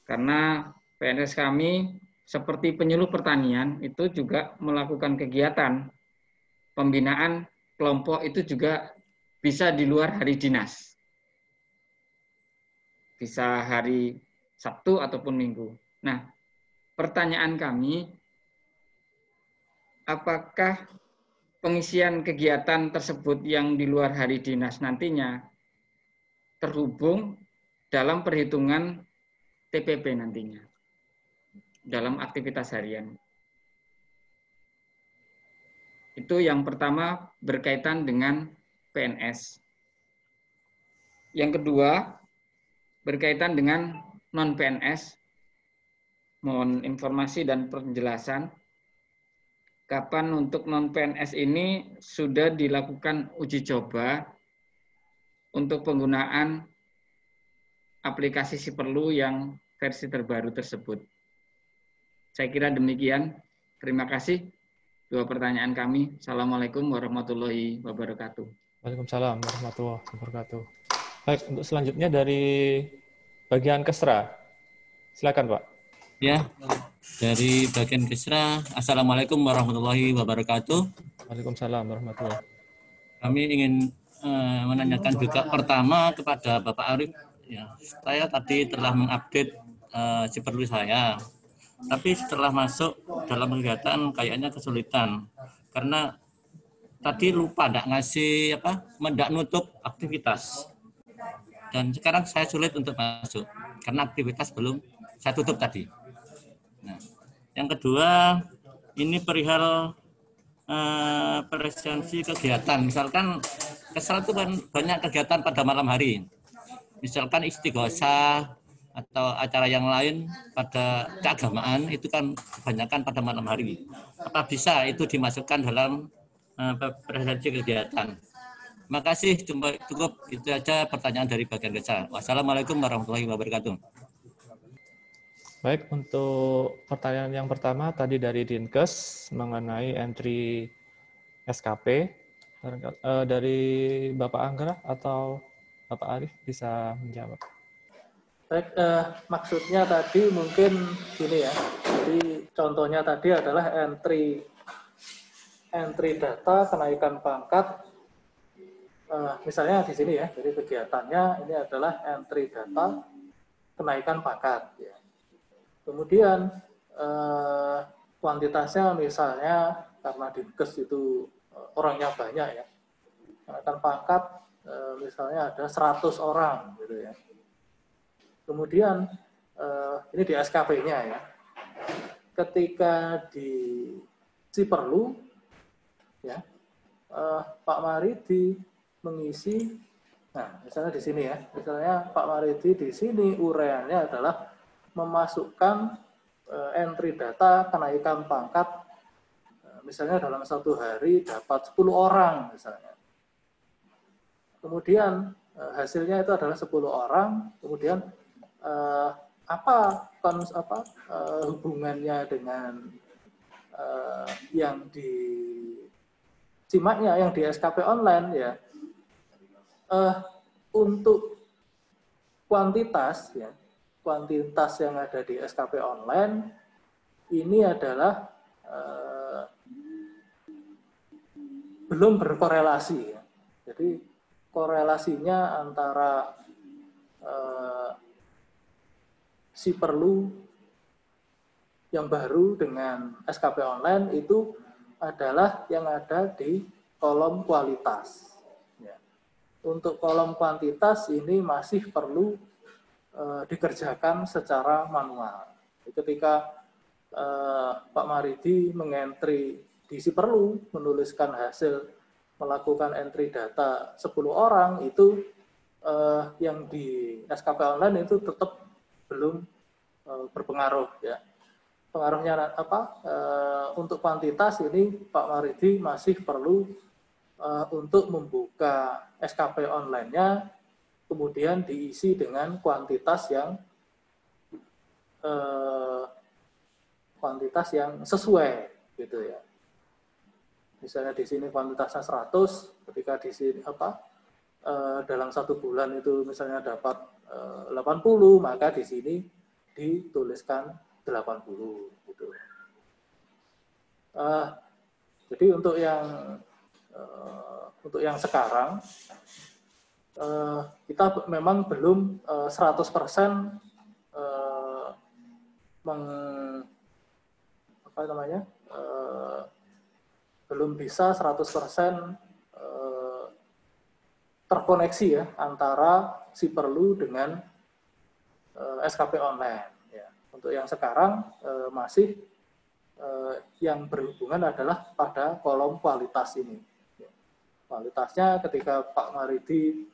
Karena PNS kami seperti penyuluh pertanian itu juga melakukan kegiatan pembinaan kelompok, itu juga bisa di luar hari dinas. Bisa hari Sabtu ataupun Minggu. Nah, pertanyaan kami, apakah pengisian kegiatan tersebut yang di luar hari dinas nantinya terhubung dalam perhitungan TPP nantinya, dalam aktivitas harian? Itu yang pertama berkaitan dengan PNS. Yang kedua, berkaitan dengan non-PNS. Mohon informasi dan penjelasan kapan untuk non-PNS ini sudah dilakukan uji coba untuk penggunaan aplikasi Siperlu yang versi terbaru tersebut. Saya kira demikian. Terima kasih. Dua pertanyaan kami. Assalamualaikum warahmatullahi wabarakatuh. Waalaikumsalam warahmatullahi wabarakatuh. Baik, untuk selanjutnya dari bagian Kesra. Silakan, Pak. Ya, dari bagian Kesra. Assalamualaikum warahmatullahi wabarakatuh. Waalaikumsalam warahmatullahi. Kami ingin menanyakan juga pertama kepada Bapak Arif. Ya, saya tadi telah mengupdate Siperlu saya, tapi setelah masuk dalam kegiatan kayaknya kesulitan karena tadi lupa ngasih mendak nutup aktivitas, dan sekarang saya sulit untuk masuk karena aktivitas belum saya tutup tadi. Nah, yang kedua ini perihal presensi kegiatan. Misalkan Kesal itu banyak kegiatan pada malam hari. Misalkan istighosah atau acara yang lain pada keagamaan itu kan kebanyakan pada malam hari. Apa bisa itu dimasukkan dalam presensi kegiatan? Makasih, cukup itu aja pertanyaan dari bagian Kesal. Wassalamualaikum warahmatullahi wabarakatuh. Baik, untuk pertanyaan yang pertama tadi dari Dinkes mengenai entry SKP. Dari Bapak Anggra atau Bapak Arif bisa menjawab. Baik, maksudnya tadi mungkin gini ya. Jadi contohnya tadi adalah entry data kenaikan pangkat. Misalnya di sini ya. Jadi kegiatannya ini adalah entry data kenaikan pangkat. Ya. Kemudian kuantitasnya misalnya karena Dinkes itu orangnya banyak ya. Kenaikan pangkat misalnya ada 100 orang gitu ya. Kemudian ini di SKP-nya ya. Ketika di Siperlu ya, Pak Maridi mengisi, nah misalnya di sini ya, misalnya Pak Maridi di sini uraiannya adalah memasukkan entry data kenaikan pangkat, misalnya dalam satu hari dapat 10 orang misalnya. Kemudian hasilnya itu adalah 10 orang, kemudian hubungannya dengan yang disimaknya, yang di SKP online ya. Untuk kuantitas ya, kuantitas yang ada di SKP online ini adalah belum berkorelasi ya. Jadi korelasinya antara Siperlu yang baru dengan SKP online itu adalah yang ada di kolom kualitas. Ya. Untuk kolom kuantitas ini masih perlu dikerjakan secara manual. Ketika Pak Maridi mengentry di Siperlu, menuliskan hasil melakukan entry data 10 orang, itu yang di SKP online itu tetap belum berpengaruh ya. Pengaruhnya untuk kuantitas ini Pak Maridi masih perlu untuk membuka SKP online-nya, kemudian diisi dengan kuantitas yang sesuai gitu ya. Misalnya di sini kuantitasnya 100, ketika di sini dalam 1 bulan itu misalnya dapat 80, maka di sini dituliskan 80 gitu. Jadi untuk yang sekarang kita memang belum 100% belum bisa 100% terkoneksi ya antara Siperlu dengan SKP online. Ya. Untuk yang sekarang masih yang berhubungan adalah pada kolom kualitas ini. Ya. Kualitasnya ketika Pak Maridi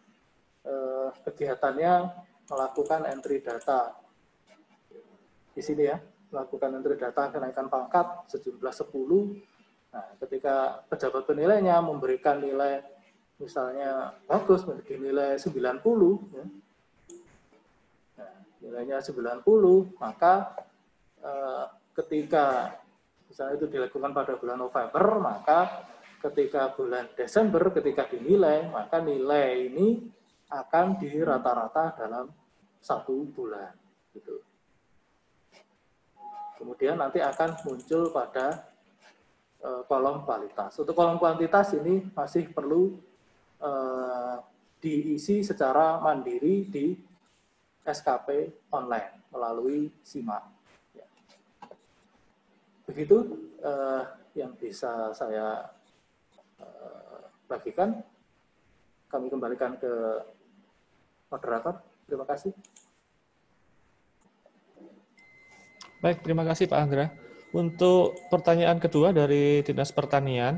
kegiatannya melakukan entry data di sini ya, melakukan entry data kenaikan pangkat sejumlah 10. Nah, ketika pejabat penilainya memberikan nilai misalnya bagus, dinilai 90, ya. Nah, nilainya 90, maka ketika misalnya itu dilakukan pada bulan November, maka ketika bulan Desember, ketika dinilai, maka nilai ini akan dirata-rata dalam 1 bulan. Gitu. Kemudian nanti akan muncul pada kolom kualitas. Untuk kolom kuantitas ini masih perlu diisi secara mandiri di SKP online melalui SIMA. Ya. Begitu yang bisa saya bagikan. Kami kembalikan ke moderator. Terima kasih. Baik, terima kasih Pak Anggra. Untuk pertanyaan kedua dari Dinas Pertanian,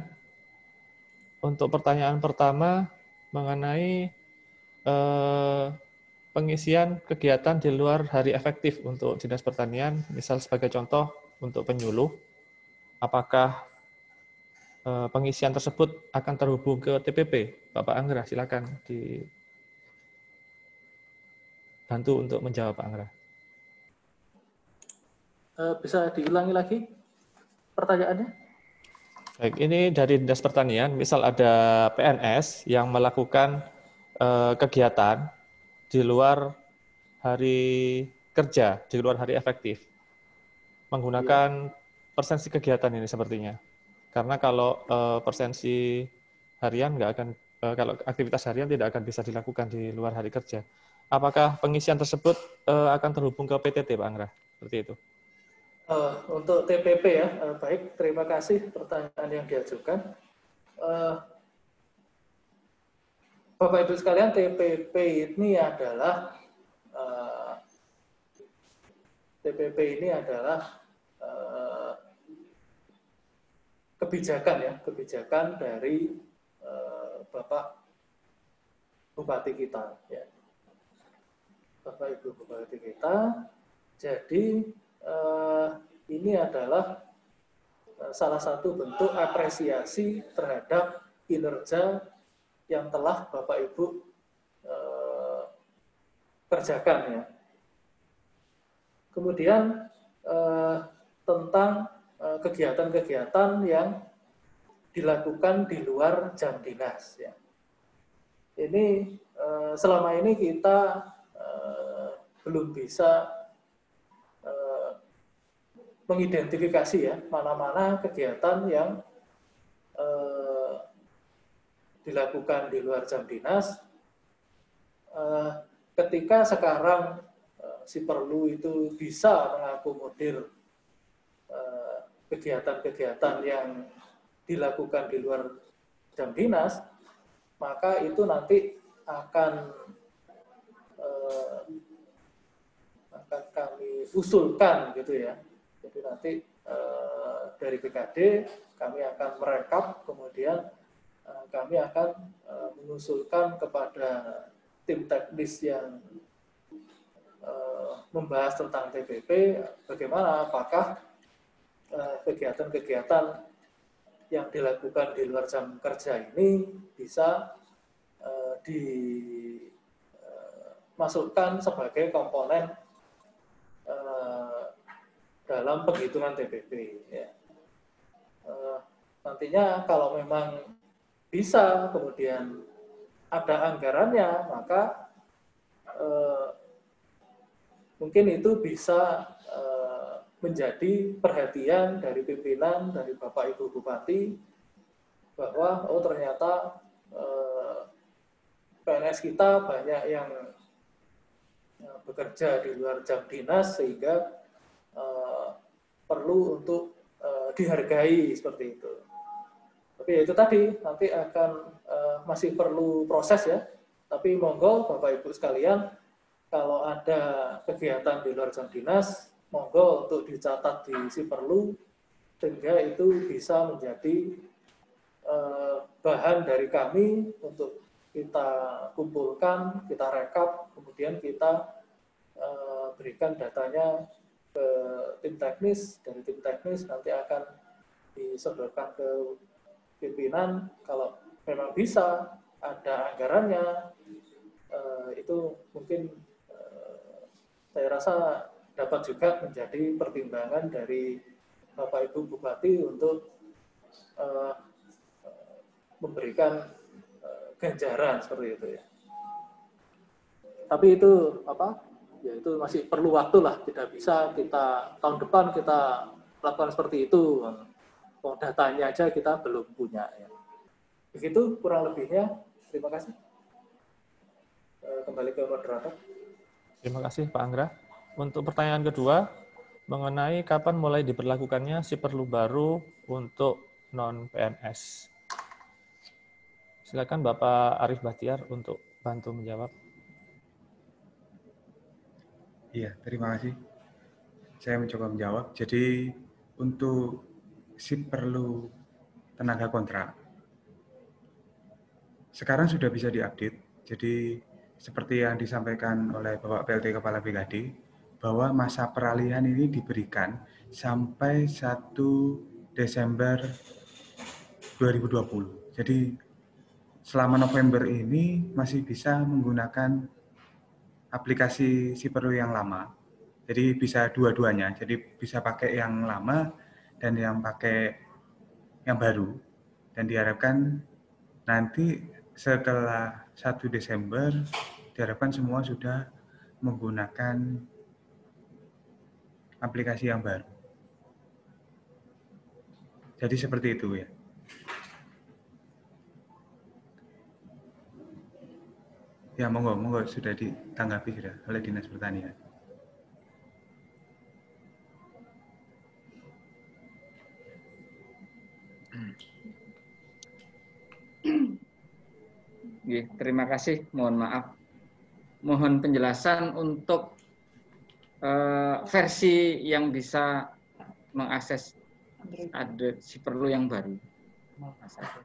untuk pertanyaan pertama mengenai pengisian kegiatan di luar hari efektif untuk Dinas Pertanian, misal sebagai contoh untuk penyuluh, apakah pengisian tersebut akan terhubung ke TPP? Bapak Anggra, silakan dibantu untuk menjawab Pak Anggra. Bisa diulangi lagi pertanyaannya? Baik, ini dari Dinas Pertanian, misal ada PNS yang melakukan kegiatan di luar hari kerja, di luar hari efektif, menggunakan persensi kegiatan ini sepertinya. Karena kalau persensi harian nggak akan, kalau aktivitas harian tidak akan bisa dilakukan di luar hari kerja. Apakah pengisian tersebut akan terhubung ke PTT, Pak Anggra? Seperti itu. Untuk TPP ya, baik, terima kasih pertanyaan yang diajukan. Bapak Ibu sekalian, TPP ini adalah kebijakan dari Bapak Bupati kita, ya. Bapak Ibu Bupati kita. Jadi ini adalah salah satu bentuk apresiasi terhadap kinerja yang telah Bapak Ibu kerjakan, ya. Kemudian tentang kegiatan-kegiatan yang dilakukan di luar jam dinas, ya. Ini selama ini kita belum bisa mengidentifikasi ya mana-mana kegiatan yang dilakukan di luar jam dinas. Ketika sekarang si Perlu itu bisa mengakomodir kegiatan-kegiatan yang dilakukan di luar jam dinas, maka itu nanti akan kami usulkan gitu ya. Jadi nanti dari BKD kami akan merekap, kemudian kami akan mengusulkan kepada tim teknis yang membahas tentang TPP, bagaimana, apakah kegiatan-kegiatan yang dilakukan di luar jam kerja ini bisa dimasukkan sebagai komponen dalam penghitungan TPP. Ya. Nantinya kalau memang bisa, kemudian ada anggarannya, maka mungkin itu bisa menjadi perhatian dari pimpinan, dari Bapak Ibu Bupati, bahwa oh ternyata PNS kita banyak yang bekerja di luar jam dinas, sehingga perlu untuk dihargai seperti itu. Tapi itu tadi nanti akan masih perlu proses ya. Tapi monggo Bapak Ibu sekalian, kalau ada kegiatan di luar jam dinas, monggo untuk dicatat di Siperlu, sehingga itu bisa menjadi bahan dari kami untuk kita kumpulkan, kita rekap, kemudian kita berikan datanya ke tim teknis. Dari tim teknis nanti akan disodorkan ke pimpinan. Kalau memang bisa, ada anggarannya, itu mungkin saya rasa dapat juga menjadi pertimbangan dari Bapak Ibu Bupati untuk memberikan ganjaran seperti itu ya. Tapi itu apa? Ya itu masih perlu waktu lah. Tidak bisa kita tahun depan kita lakukan seperti itu. Oh, datanya aja kita belum punya. Ya. Begitu kurang lebihnya. Terima kasih. Kembali ke moderator. Terima kasih Pak Anggra. Untuk pertanyaan kedua, mengenai kapan mulai diberlakukannya SIPERLU baru untuk non-PNS. Silakan Bapak Arif Bahtiar untuk bantu menjawab. Iya, terima kasih. Saya mencoba menjawab. Jadi untuk SIPERLU tenaga kontrak, sekarang sudah bisa diupdate. Jadi seperti yang disampaikan oleh Bapak PLT Kepala BKD, bahwa masa peralihan ini diberikan sampai 1 Desember 2020. Jadi selama November ini masih bisa menggunakan aplikasi SIPERLU yang lama. Jadi bisa dua-duanya. Jadi bisa pakai yang lama dan yang pakai yang baru. Dan diharapkan nanti setelah 1 Desember diharapkan semua sudah menggunakan aplikasi yang baru. Jadi seperti itu ya. Ya, monggo sudah ditanggapi sudah oleh Dinas Pertanian. Terima kasih, mohon maaf. Mohon penjelasan untuk versi yang bisa mengakses ada SIPERLU yang baru.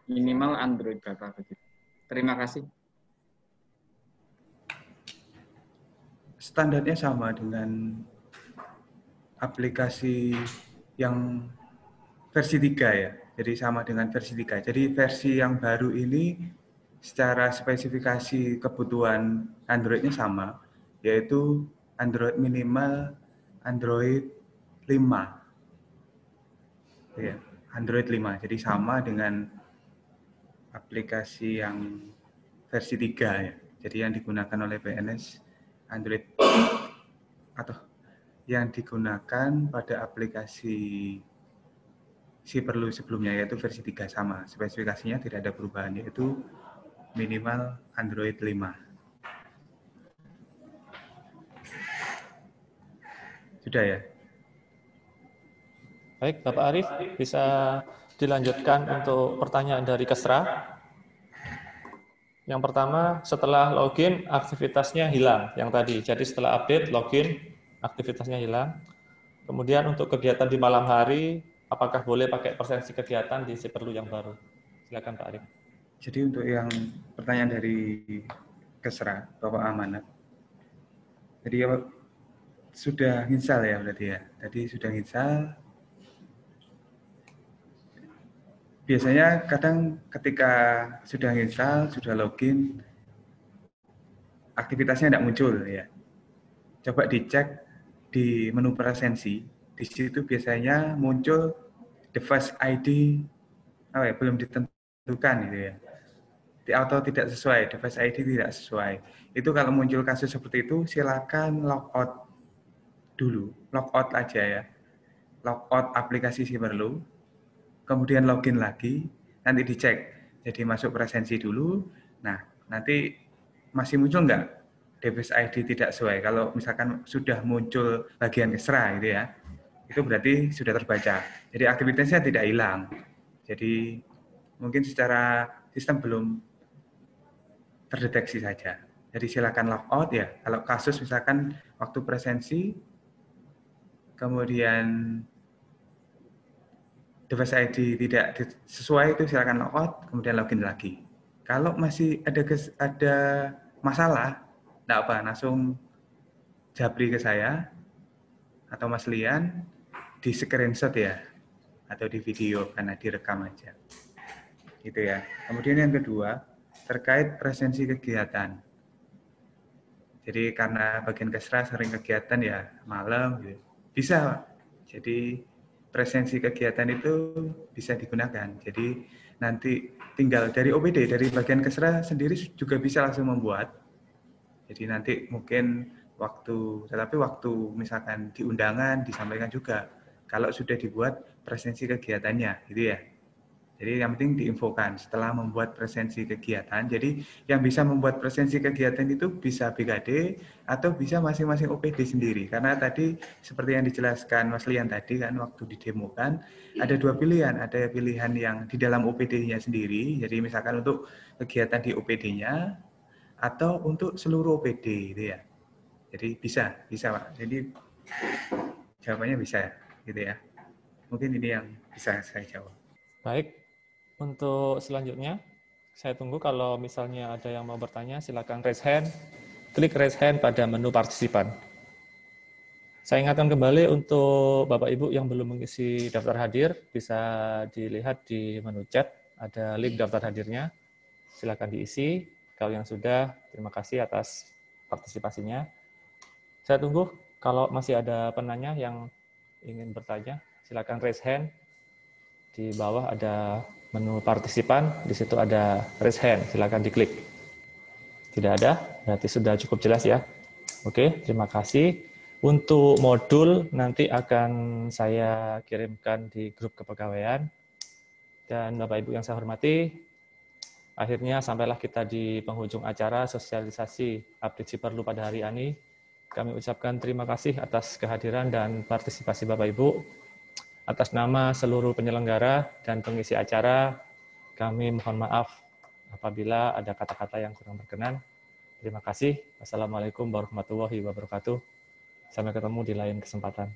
Minimal Android berapa begitu. Terima kasih. Standarnya sama dengan aplikasi yang versi 3 ya. Jadi sama dengan versi 3. Jadi versi yang baru ini secara spesifikasi kebutuhan Android-nya sama, yaitu Android minimal Android 5. Ya, Android 5. Jadi sama dengan aplikasi yang versi 3 ya. Jadi yang digunakan oleh PNS Android atau yang digunakan pada aplikasi SIPERLU sebelumnya yaitu versi 3 sama. Spesifikasinya tidak ada perubahan yaitu minimal Android 5. Sudah ya? Baik, Bapak Arif, bisa dilanjutkan untuk pertanyaan dari Kesra. Yang pertama, setelah login, aktivitasnya hilang, yang tadi. Jadi setelah update, login, aktivitasnya hilang. Kemudian untuk kegiatan di malam hari, apakah boleh pakai presensi kegiatan di SIPERLU yang baru? Silakan Pak Arif. Jadi untuk yang pertanyaan dari Kesra, Bapak Amanat. Jadi sudah install ya berarti ya. Tadi sudah install. Biasanya kadang ketika sudah install, sudah login, aktivitasnya tidak muncul ya. Coba dicek di menu presensi, di situ biasanya muncul device ID belum ditentukan gitu ya. Atau tidak sesuai, device ID tidak sesuai. Itu kalau muncul kasus seperti itu, silakan logout dulu, logout aja ya. Logout aplikasi SIPERLU, kemudian login lagi, nanti dicek. Jadi masuk presensi dulu, nah nanti masih muncul enggak device ID tidak sesuai. Kalau misalkan sudah muncul bagian Kesra gitu ya, itu berarti sudah terbaca. Jadi aktivitasnya tidak hilang. Jadi mungkin secara sistem belum terdeteksi saja. Jadi silakan logout ya. Kalau kasus misalkan waktu presensi, kemudian device ID tidak sesuai itu silakan logout, kemudian login lagi. Kalau masih ada masalah, enggak apa, langsung japri ke saya atau Mas Lian di screenshot ya, atau di video karena direkam aja. Gitu ya. Kemudian yang kedua, terkait presensi kegiatan. Jadi karena bagian kesra sering kegiatan ya malam, gitu. Bisa Pak. Jadi presensi kegiatan itu bisa digunakan. Jadi nanti tinggal dari OPD, dari bagian kesra sendiri juga bisa langsung membuat. Jadi nanti mungkin tetapi waktu misalkan di undangan disampaikan juga. Kalau sudah dibuat presensi kegiatannya, gitu ya. Jadi yang penting diinfokan setelah membuat presensi kegiatan. Jadi yang bisa membuat presensi kegiatan itu bisa BKD atau bisa masing-masing OPD sendiri. Karena tadi seperti yang dijelaskan Mas Lian tadi kan waktu didemokan, ada dua pilihan. Ada pilihan yang di dalam OPD-nya sendiri, jadi misalkan untuk kegiatan di OPD-nya atau untuk seluruh OPD gitu ya. Jadi bisa Pak. Jadi jawabannya bisa gitu ya. Mungkin ini yang bisa saya jawab. Baik, untuk selanjutnya, saya tunggu kalau misalnya ada yang mau bertanya, silakan raise hand. Klik raise hand pada menu partisipan. Saya ingatkan kembali untuk Bapak Ibu yang belum mengisi daftar hadir, bisa dilihat di menu chat, ada link daftar hadirnya. Silakan diisi. Kalau yang sudah, terima kasih atas partisipasinya. Saya tunggu kalau masih ada penanya yang ingin bertanya, silakan raise hand. Di bawah ada menu partisipan, di situ ada raise hand, silakan diklik. Tidak ada, berarti sudah cukup jelas ya. Oke, terima kasih. Untuk modul nanti akan saya kirimkan di grup kepegawaian. Dan Bapak Ibu yang saya hormati, akhirnya sampailah kita di penghujung acara sosialisasi update Ciperlu pada hari ini. Kami ucapkan terima kasih atas kehadiran dan partisipasi Bapak Ibu. Atas nama seluruh penyelenggara dan pengisi acara, kami mohon maaf apabila ada kata-kata yang kurang berkenan. Terima kasih. Wassalamualaikum warahmatullahi wabarakatuh. Sampai ketemu di lain kesempatan.